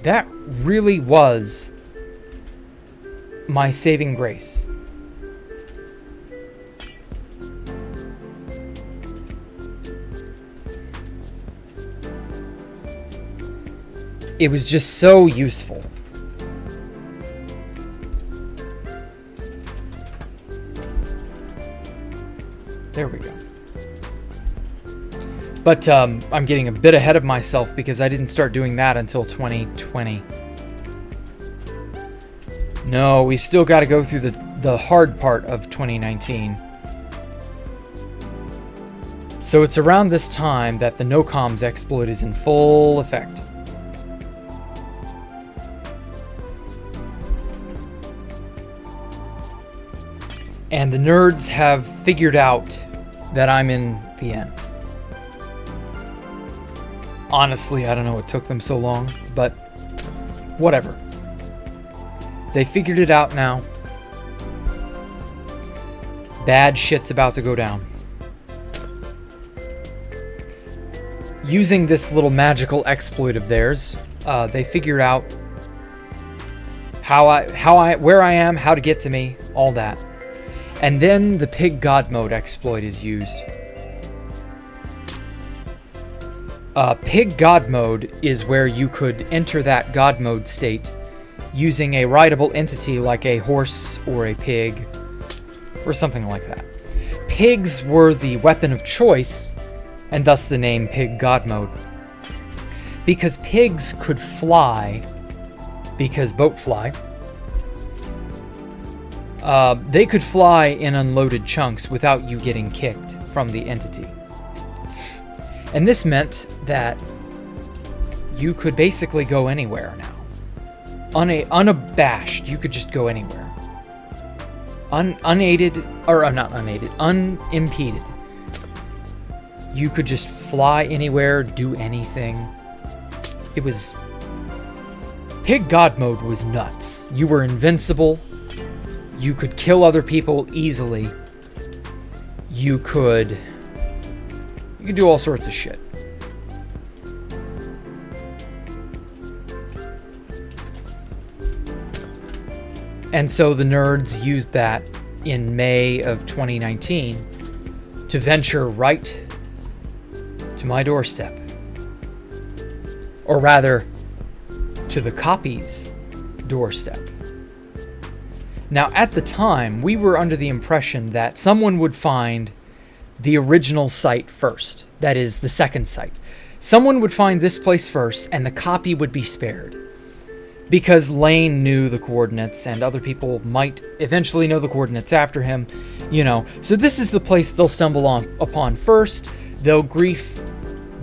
that really was my saving grace. It was just so useful. There we go. But I'm getting a bit ahead of myself because I didn't start doing that until 2020. No, we still got to go through the hard part of 2019. So it's around this time that the no-comms exploit is in full effect. And the nerds have figured out that I'm in the end. Honestly, I don't know what took them so long, but whatever. They figured it out now. Bad shit's about to go down. Using this little magical exploit of theirs, they figured out where I am, how to get to me, all that. And then the pig god mode exploit is used. Pig god mode is where you could enter that god mode state using a rideable entity like a horse or a pig or something like that. Pigs were the weapon of choice, and thus the name pig god mode. Because pigs could fly, because boat fly, they could fly in unloaded chunks without you getting kicked from the entity. And this meant that you could basically go anywhere now. Unabashed, you could just go anywhere. Unimpeded. You could just fly anywhere, do anything. It was... Pig God mode was nuts. You were invincible. You could kill other people easily. You could do all sorts of shit. And so the nerds used that in May of 2019 to venture right to my doorstep. Or rather, to the copy's doorstep. Now, at the time, we were under the impression that someone would find the original site first. That is, the second site. Someone would find this place first, and the copy would be spared. Because Lane knew the coordinates, and other people might eventually know the coordinates after him, you know. So this is the place they'll stumble upon first. They'll grief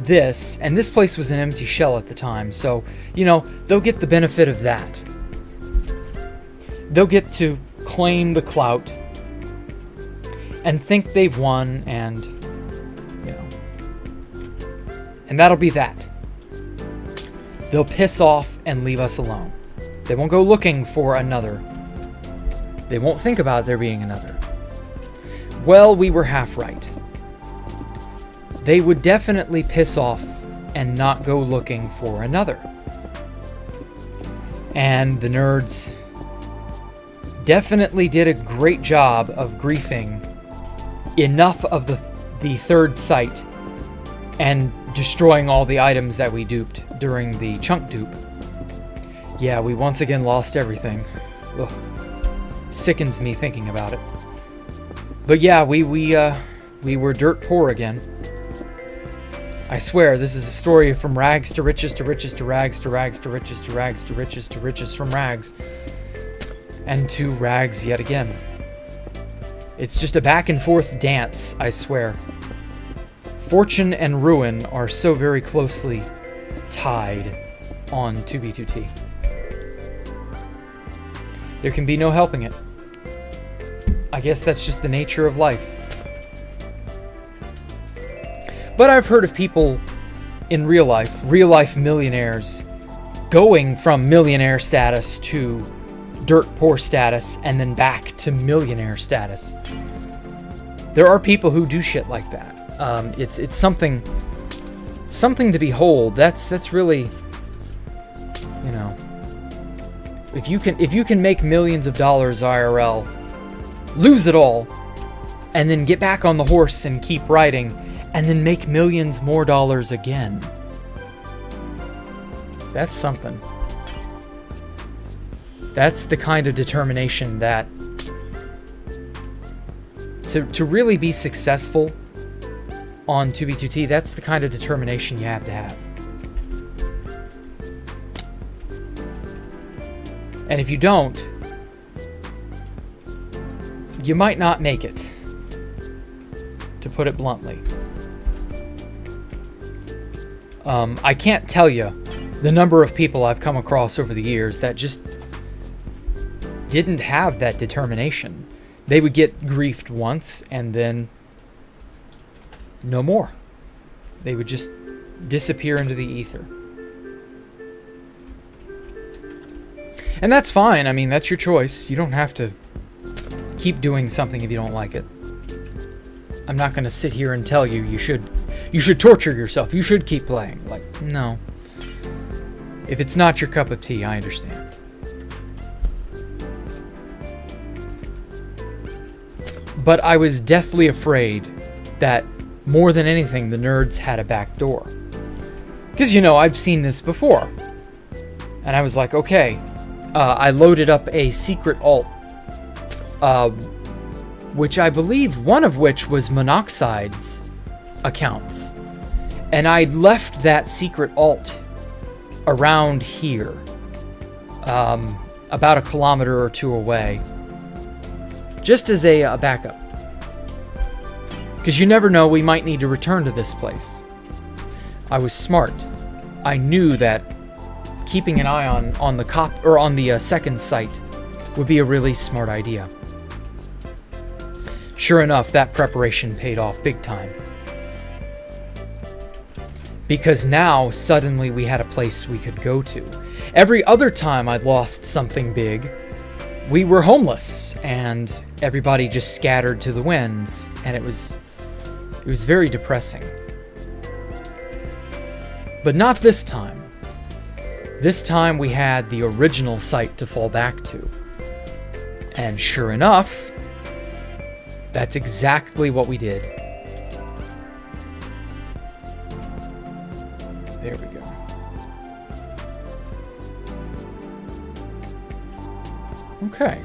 this, and this place was an empty shell at the time, so, you know, they'll get the benefit of that. They'll get to claim the clout and think they've won, and, you know, and that'll be that. They'll piss off and leave us alone. They won't go looking for another. They won't think about there being another. Well, we were half right. They would definitely piss off and not go looking for another. And the nerds definitely did a great job of griefing enough of the third site and destroying all the items that we duped during the chunk dupe. Yeah, we once again lost everything. Ugh. Sickens me thinking about it. But yeah, we were dirt poor again. I swear, this is a story from rags to riches to riches to rags to rags to riches to rags to riches to riches from rags. And to rags yet again. It's just a back and forth dance, I swear. Fortune and ruin are so very closely tied on 2B2T. There can be no helping it. I guess that's just the nature of life. But I've heard of people in real life millionaires, going from millionaire status to dirt poor status and then back to millionaire status. There are people who do shit like that. It's something to behold. That's really, you know, if you can make millions of dollars IRL, lose it all, and then get back on the horse and keep riding, and then make millions more dollars again. That's something. That's the kind of determination that to really be successful on 2B2T, that's the kind of determination you have to have. And if you don't, you might not make it, to put it bluntly. I can't tell you the number of people I've come across over the years that just didn't have that determination. They would get griefed once and then no more. They would just disappear into the ether. And that's fine. I mean, that's your choice. You don't have to keep doing something if you don't like it. I'm not going to sit here and tell you you should torture yourself. You should keep playing. Like, no. If it's not your cup of tea, I understand. But I was deathly afraid that more than anything, the nerds had a back door. Because, you know, I've seen this before. And I was like, okay. I loaded up a secret alt. Which I believe one of which was Monoxide's accounts. And I'd left that secret alt around here. About a kilometer or two away. Just as a backup. Because you never know, we might need to return to this place. I was smart. I knew that keeping an eye on the second site would be a really smart idea. Sure enough, that preparation paid off big time. Because now, suddenly, we had a place we could go to. Every other time I'd lost something big, we were homeless, and everybody just scattered to the winds, and it was very depressing. But not this time. This time we had the original site to fall back to. And sure enough, that's exactly what we did. There we go. Okay.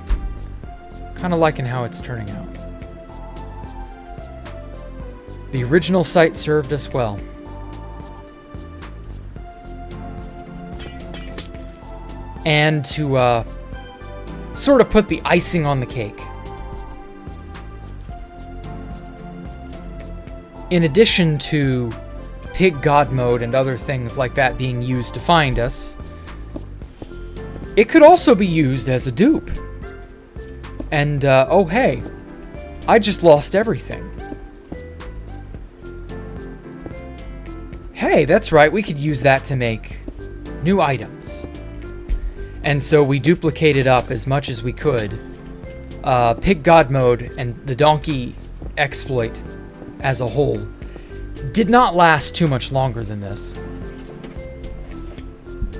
Kind of liking how it's turning out. The original site served us well. And to sort of put the icing on the cake, in addition to Pig God Mode and other things like that being used to find us, it could also be used as a dupe. And, oh hey, I just lost everything. Hey, that's right, we could use that to make new items. And so we duplicated up as much as we could. Pig God Mode and the donkey exploit as a whole did not last too much longer than this.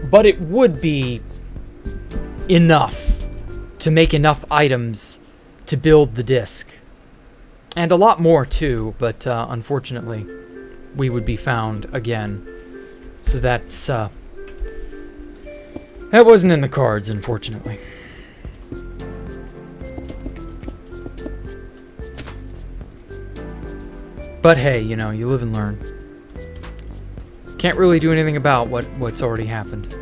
But it would be enough to make enough items to build the disc. And a lot more too, but unfortunately, we would be found again. So that's that wasn't in the cards, unfortunately. But hey, you know, you live and learn. Can't really do anything about what's already happened.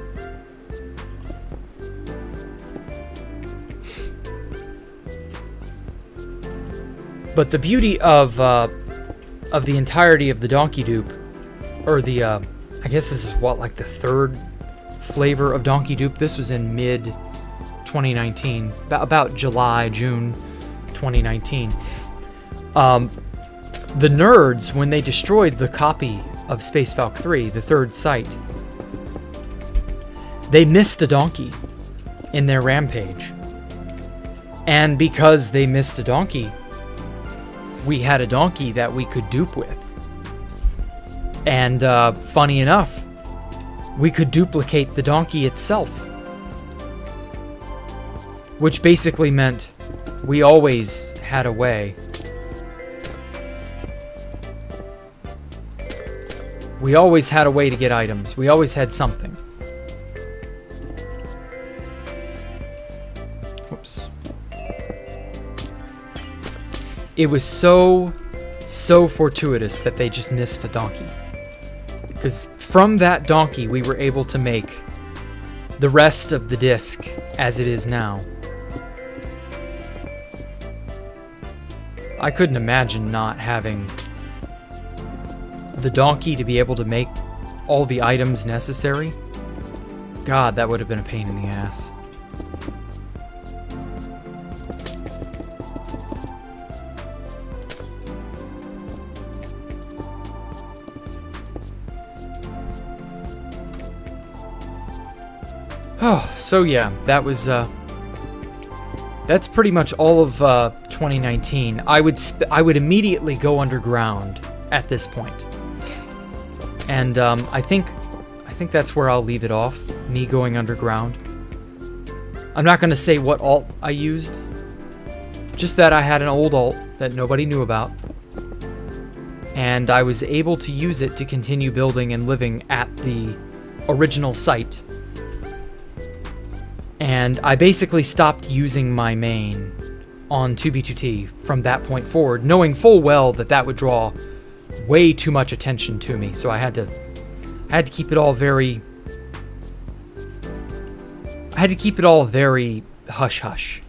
But the beauty of the entirety of the donkey dupe, or the I guess this is what, like the third flavor of donkey dupe. This was in mid 2019, about July, June 2019. The nerds, when they destroyed the copy of Space Valk 3, the third site, they missed a donkey in their rampage. And because they missed a donkey, we had a donkey that we could dupe with. And funny enough, we could duplicate the donkey itself. Which basically meant we always had a way. We always had a way to get items. We always had something. Whoops. It was so fortuitous that they just missed a donkey. Because from that donkey, we were able to make the rest of the disc as it is now. I couldn't imagine not having the donkey to be able to make all the items necessary. God, that would have been a pain in the ass. Oh, so yeah, that was that's pretty much all of 2019. I would immediately go underground at this point. And I think that's where I'll leave it off, me going underground. I'm not going to say what alt I used, just that I had an old alt that nobody knew about, and I was able to use it to continue building and living at the original site. And I basically stopped using my main on 2B2T from that point forward, knowing full well that that would draw way too much attention to me. So I had to keep it all very hush hush.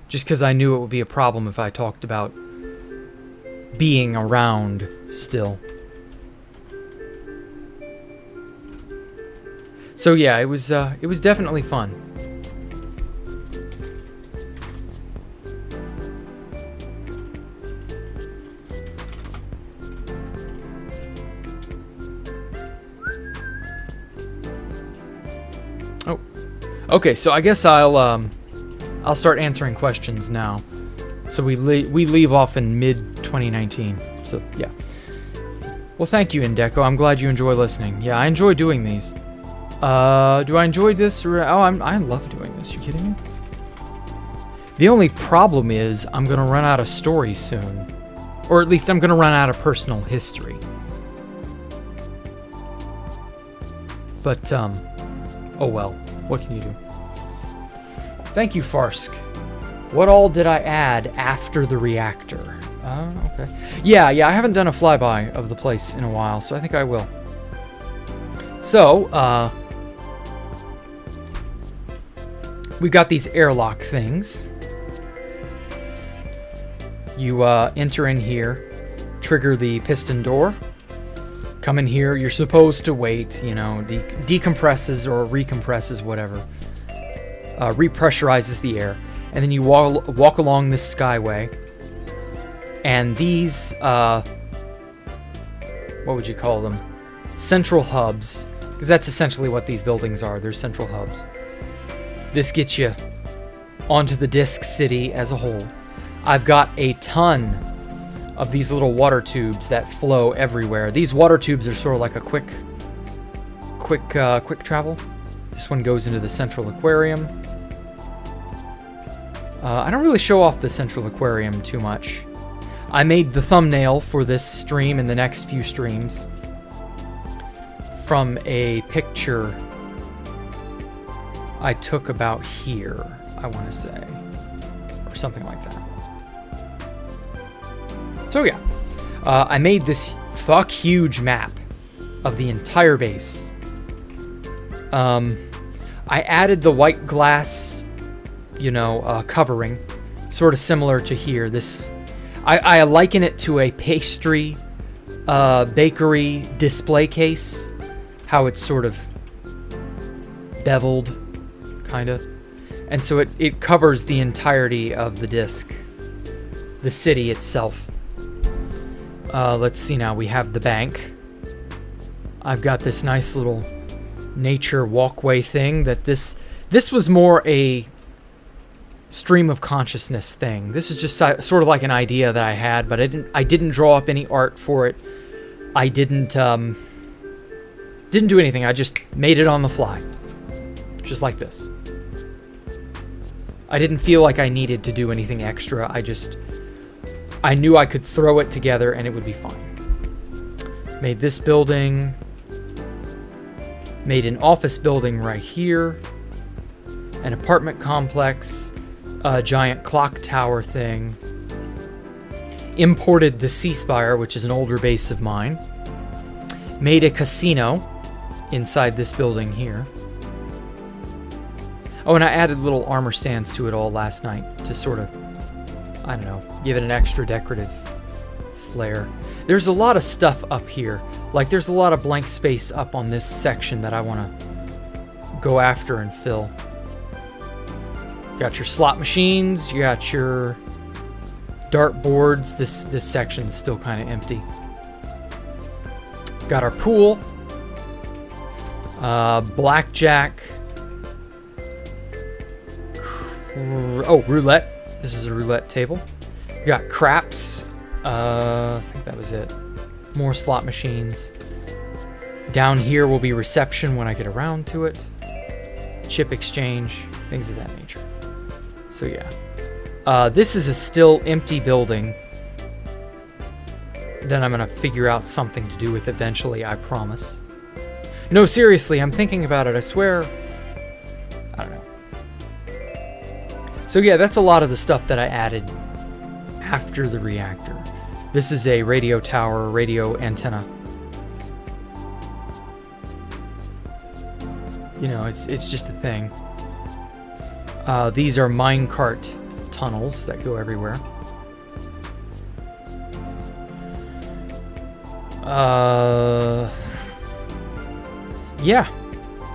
Just because I knew it would be a problem if I talked about being around still. So yeah, it was definitely fun. Oh, okay. So I guess I'll start answering questions now. So we leave off in mid 2019. So yeah. Well, thank you, Indeco. I'm glad you enjoy listening. Yeah, I enjoy doing these. Do I enjoy this? I love doing this. You kidding me? The only problem is I'm gonna run out of story soon, or at least I'm gonna run out of personal history. But oh well. What can you do? Thank you, Farsk. What all did I add after the reactor? Okay. Yeah. I haven't done a flyby of the place in a while, so I think I will. So, we've got these airlock things. You enter in here, trigger the piston door, come in here. You're supposed to wait, you know, decompresses or recompresses, whatever. Repressurizes the air. And then you walk along this skyway. And these, what would you call them? Central hubs. Because that's essentially what these buildings are. They're central hubs. This gets you onto the disc city as a whole. I've got a ton of these little water tubes that flow everywhere. These water tubes are sort of like a quick travel. This one goes into the central aquarium. I don't really show off the central aquarium too much. I made the thumbnail for this stream and the next few streams from a picture I took about here, I want to say, or something like that. So yeah, I made this huge map of the entire base. I added the white glass, covering, sort of similar to here. This, I liken it to a pastry, bakery display case. How it's sort of beveled, kind of. And so it covers the entirety of the disc, the city itself. Let's see now, we have the bank. I've got this nice little nature walkway thing that this was more a stream of consciousness thing. This is just sort of like an idea that I had, but I didn't draw up any art for it. I didn't do anything. I just made it on the fly. Just like this. I didn't feel like I needed to do anything extra. I knew I could throw it together and it would be fine. Made this building. Made an office building right here. An apartment complex. A giant clock tower thing. Imported the Sea Spire, which is an older base of mine. Made a casino inside this building here. Oh, and I added little armor stands to it all last night to sort of, I don't know, give it an extra decorative flair. There's a lot of stuff up here. Like, there's a lot of blank space up on this section that I want to go after and fill. You got your slot machines, you got your dart boards. This section's still kind of empty. Got our pool. Blackjack. Oh, roulette. This is a roulette table. We got craps. I think that was it. More slot machines. Down here will be reception when I get around to it. Chip exchange. Things of that nature. So yeah. This is a still empty building. Then I'm going to figure out something to do with eventually, I promise. No, seriously, I'm thinking about it, I swear. I don't know. So yeah, that's a lot of the stuff that I added after the reactor. This is a radio tower, radio antenna. It's just a thing. These are minecart tunnels that go everywhere. Yeah.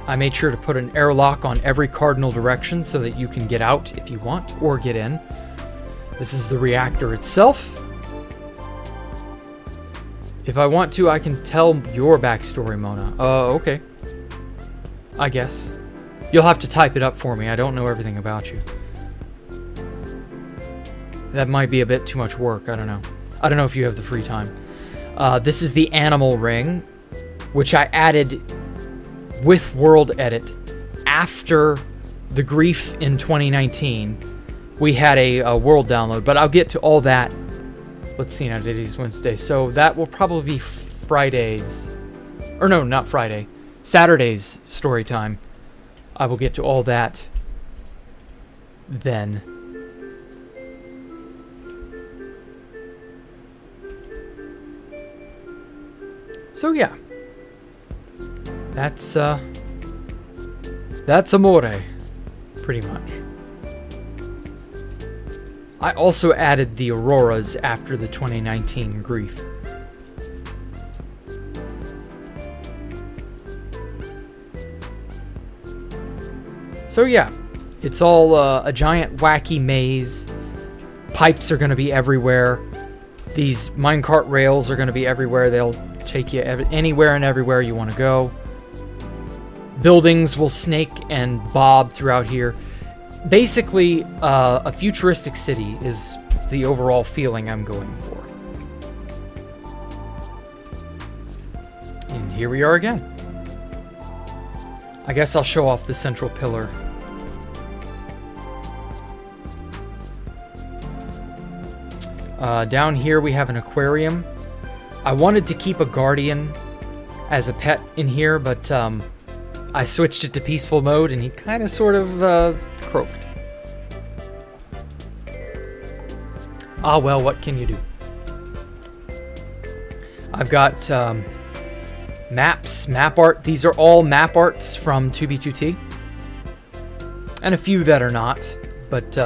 I made sure to put an airlock on every cardinal direction so that you can get out if you want, or get in. This is the reactor itself. If I want to, I can tell your backstory, Mona. Okay. I guess. You'll have to type it up for me. I don't know everything about you. That might be a bit too much work. I don't know. I don't know if you have the free time. This is the animal ring, which I added with World Edit after the grief in 2019. We had a world download, but I'll get to all that. Let's see now, today's Wednesday. So that will probably be Friday's, or no, not Friday, Saturday's story time. I will get to all that then. So yeah, that's Amore, pretty much. I also added the auroras after the 2019 grief. So yeah, it's all a giant wacky maze. Pipes are going to be everywhere. These minecart rails are going to be everywhere. They'll take you anywhere and everywhere you want to go. Buildings will snake and bob throughout here. Basically, a futuristic city is the overall feeling I'm going for. And here we are again. I guess I'll show off the central pillar. Down here we have an aquarium. I wanted to keep a guardian as a pet in here, but I switched it to peaceful mode and he kind of sort of croaked. Ah, well, what can you do? I've got maps, map art. These are all map arts from 2B2T. And a few that are not. But,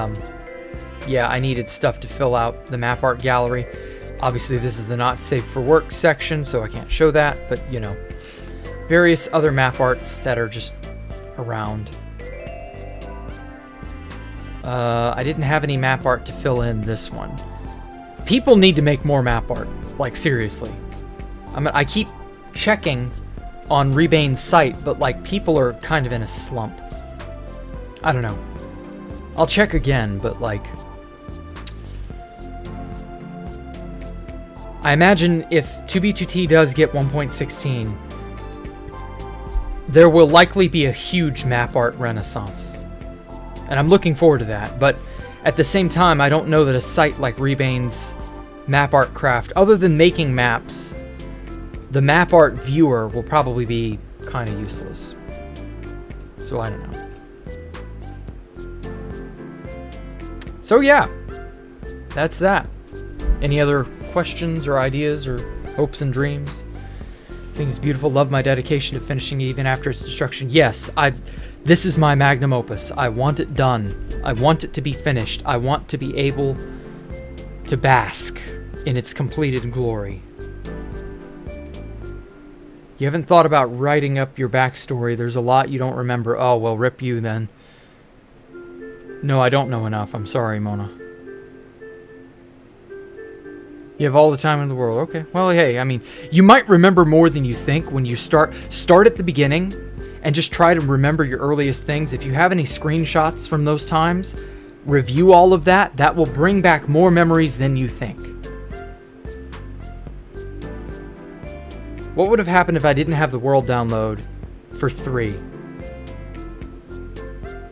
yeah, I needed stuff to fill out the map art gallery. Obviously, this is the not safe for work section, so I can't show that. But, you know, various other map arts that are just around. I didn't have any map art to fill in this one. People need to make more map art. Like, seriously. I keep checking on Rebane's site, but, like, people are kind of in a slump. I don't know. I'll check again, but, like... I imagine if 2B2T does get 1.16, there will likely be a huge map art renaissance. And I'm looking forward to that, but at the same time, I don't know that a site like Rebane's Map Art Craft, other than making maps, the map art viewer will probably be kind of useless. So I don't know. So yeah, that's that. Any other questions or ideas or hopes and dreams? I think it's beautiful. Love my dedication to finishing it even after its destruction. Yes, this is my magnum opus. I want it done. I want it to be finished. I want to be able to bask in its completed glory. You haven't thought about writing up your backstory. There's a lot you don't remember. Oh, well, rip you then. No, I don't know enough. I'm sorry, Mona. You have all the time in the world. Okay. Well, hey, I mean, you might remember more than you think when you start at the beginning and just try to remember your earliest things. If you have any screenshots from those times, review all of that. That will bring back more memories than you think. What would have happened if I didn't have the world download for 3?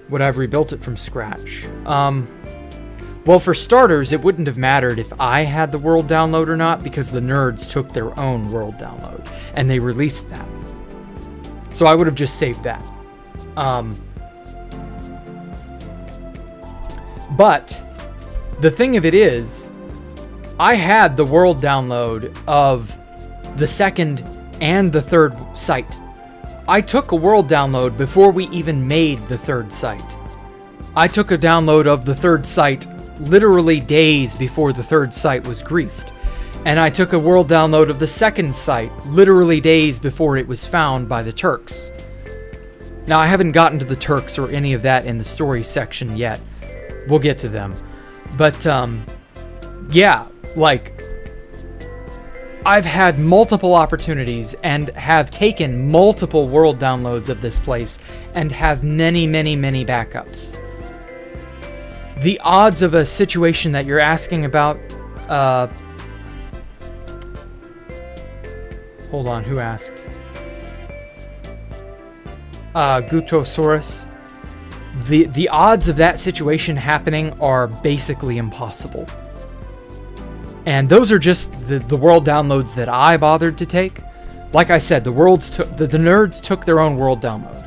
Would I have rebuilt it from scratch? Well, for starters, it wouldn't have mattered if I had the world download or not, because the nerds took their own world download, and they released that. So I would have just saved that. But the thing of it is, I had the world download of the second and the third site. I took a world download before we even made the third site. I took a download of the third site literally days before the third site was griefed. And I took a world download of the second site literally days before it was found by the Turks. Now, I haven't gotten to the Turks or any of that in the story section yet. We'll get to them. But, yeah, like, I've had multiple opportunities and have taken multiple world downloads of this place and have many, many, many backups. The odds of a situation that you're asking about, hold on, who asked? Gutosaurus. The odds of that situation happening are basically impossible. And those are just the world downloads that I bothered to take. Like I said, the nerds took their own world download.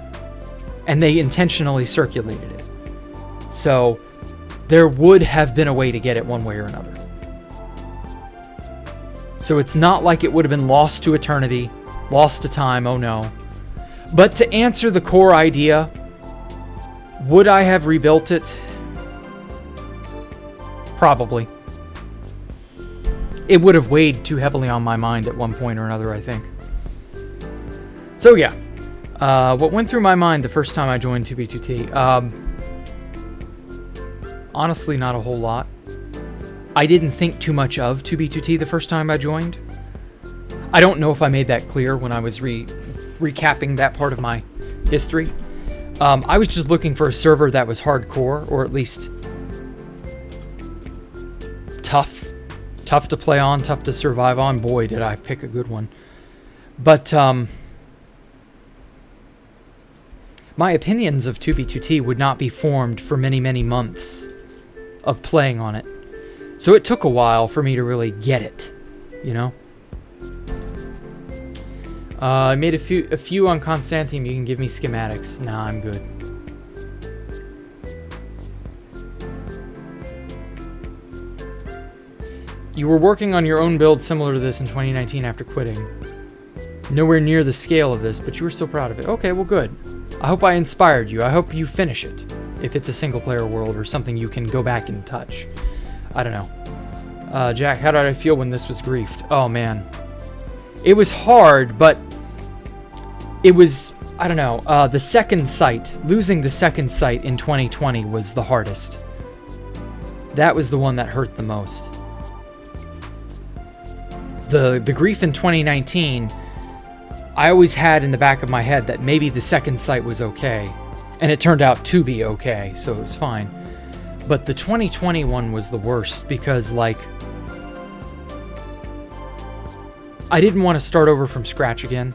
And they intentionally circulated it. So there would have been a way to get it one way or another. So it's not like it would have been lost to eternity, lost to time, oh no. But to answer the core idea, would I have rebuilt it? Probably. It would have weighed too heavily on my mind at one point or another, I think. So yeah, what went through my mind the first time I joined 2B2T? Honestly, not a whole lot. I didn't think too much of 2B2T the first time I joined. I don't know if I made that clear when I was recapping that part of my history. I was just looking for a server that was hardcore, or at least tough to play on, tough to survive on. Boy, did I pick a good one. But my opinions of 2B2T would not be formed for many, many months of playing on it. So it took a while for me to really get it, you know? I made a few on Constantine. You can give me schematics. Nah, I'm good. You were working on your own build similar to this in 2019 after quitting. Nowhere near the scale of this, but you were still proud of it. Okay, well good. I hope I inspired you. I hope you finish it. If it's a single player world or something you can go back and touch. I don't know. Jack, how did I feel when this was griefed? Oh man. It was hard, but it was, I don't know, the second sight, losing the second sight in 2020 was the hardest. That was the one that hurt the most. The grief in 2019, I always had in the back of my head that maybe the second sight was okay. And it turned out to be okay, so it was fine. But the 2020 one was the worst because, like, I didn't want to start over from scratch again.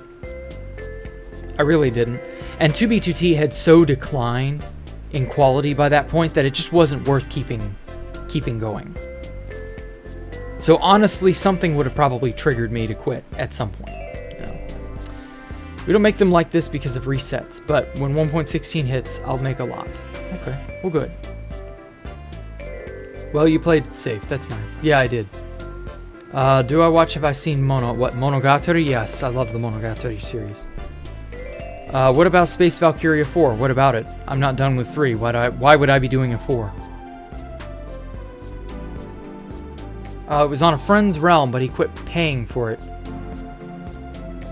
I really didn't. And 2B2T had so declined in quality by that point that it just wasn't worth keeping going. So honestly, something would have probably triggered me to quit at some point. You know. We don't make them like this because of resets, but when 1.16 hits, I'll make a lot. Okay, well good. Well, you played it safe. That's nice. Yeah, I did. Do I watch, have I seen Monogatari? Yes, I love the Monogatari series. What about Space Valkyria 4? What about it? I'm not done with 3. Why would I be doing a 4? It was on a friend's realm, but he quit paying for it.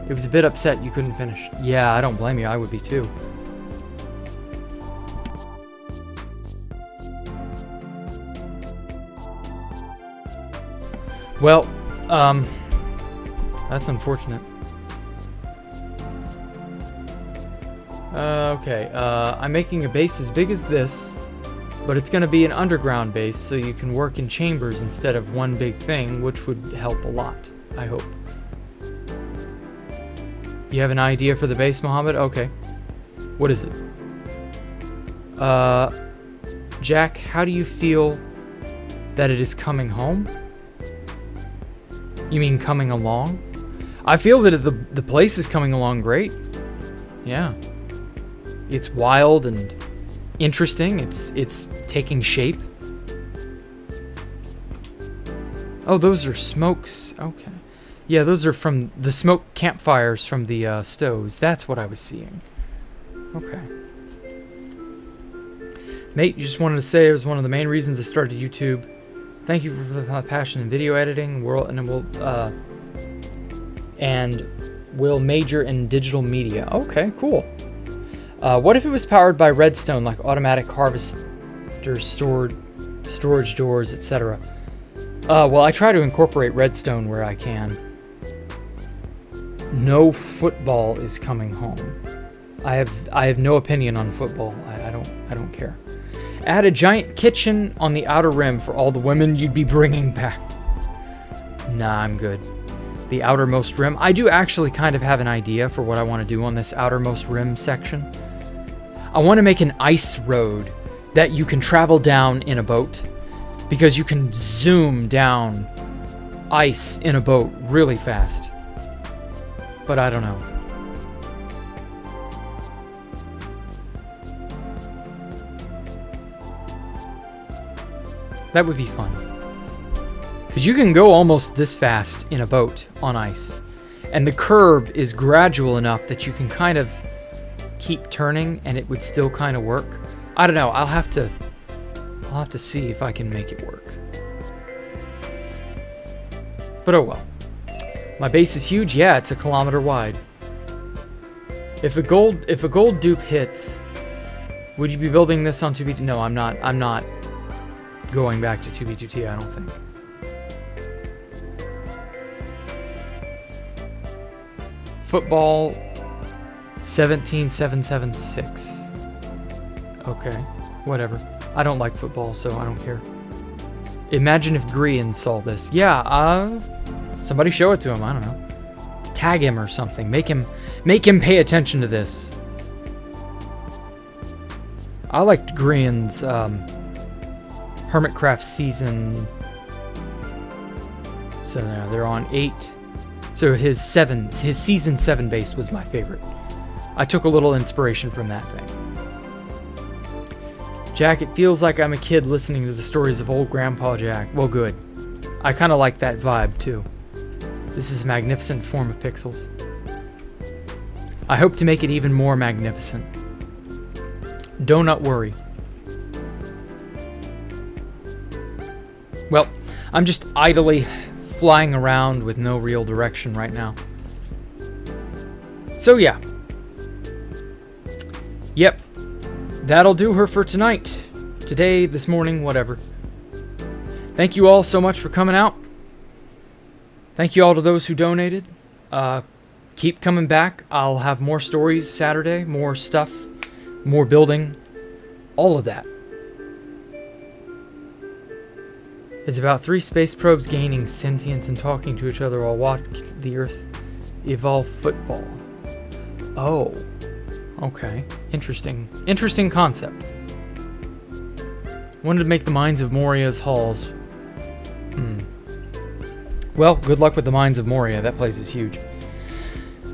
It was a bit upset you couldn't finish. Yeah, I don't blame you. I would be too. Well, that's unfortunate. Okay, I'm making a base as big as this, but it's going to be an underground base, so you can work in chambers instead of one big thing, which would help a lot, I hope. You have an idea for the base, Mohammed? Okay. What is it? Jack, how do you feel that it is coming home? You mean coming along? I feel that the place is coming along great. Yeah. It's wild and interesting. It's taking shape. Oh, those are smokes. Okay. Yeah, those are from the smoke campfires from the stoves. That's what I was seeing. Okay. Mate, you just wanted to say it was one of the main reasons I started YouTube. Thank you for the passion in video editing, and will major in digital media. Okay, cool. What if it was powered by redstone, like automatic harvesters, storage doors, etc.? Well, I try to incorporate redstone where I can. No football is coming home. I have no opinion on football. I don't care. Add a giant kitchen on the outer rim for all the women you'd be bringing back. Nah, I'm good. The outermost rim. I do actually kind of have an idea for what I want to do on this outermost rim section. I want to make an ice road that you can travel down in a boat, because you can zoom down ice in a boat really fast. But I don't know. That would be fun. Because you can go almost this fast in a boat on ice. And the curve is gradual enough that you can kind of keep turning and it would still kind of work. I don't know. I'll have to see if I can make it work. But oh well. My base is huge. Yeah, it's 1 kilometer wide. If a gold dupe hits, would you be building this on 2B2T? No, I'm not going back to 2B2T, I don't think. Football 17776. Okay, whatever. I don't like football, so I don't care. Imagine if Grian saw this. Yeah, somebody show it to him, I don't know. Tag him or something. Make him pay attention to this. I liked Grian's Hermitcraft Season So now they're on 8. So his season 7 base was my favorite. I took a little inspiration from that thing. Jack, it feels like I'm a kid listening to the stories of old Grandpa Jack. Well, good. I kind of like that vibe, too. This is a magnificent form of pixels. I hope to make it even more magnificent. Do not worry. Well, I'm just idly flying around with no real direction right now. So yeah. Yep. That'll do her for tonight. Today, this morning, whatever. Thank you all so much for coming out. Thank you all to those who donated. Keep coming back. I'll have more stories Saturday, more stuff, more building, all of that. It's about 3 space probes gaining sentience and talking to each other while watching the Earth evolve football. Oh, okay. Interesting. Interesting concept. Wanted to make the Mines of Moria's halls. Well, good luck with the Mines of Moria. That place is huge.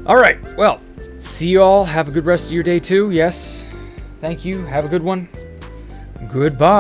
Alright, well, see you all. Have a good rest of your day too. Yes. Thank you. Have a good one. Goodbye.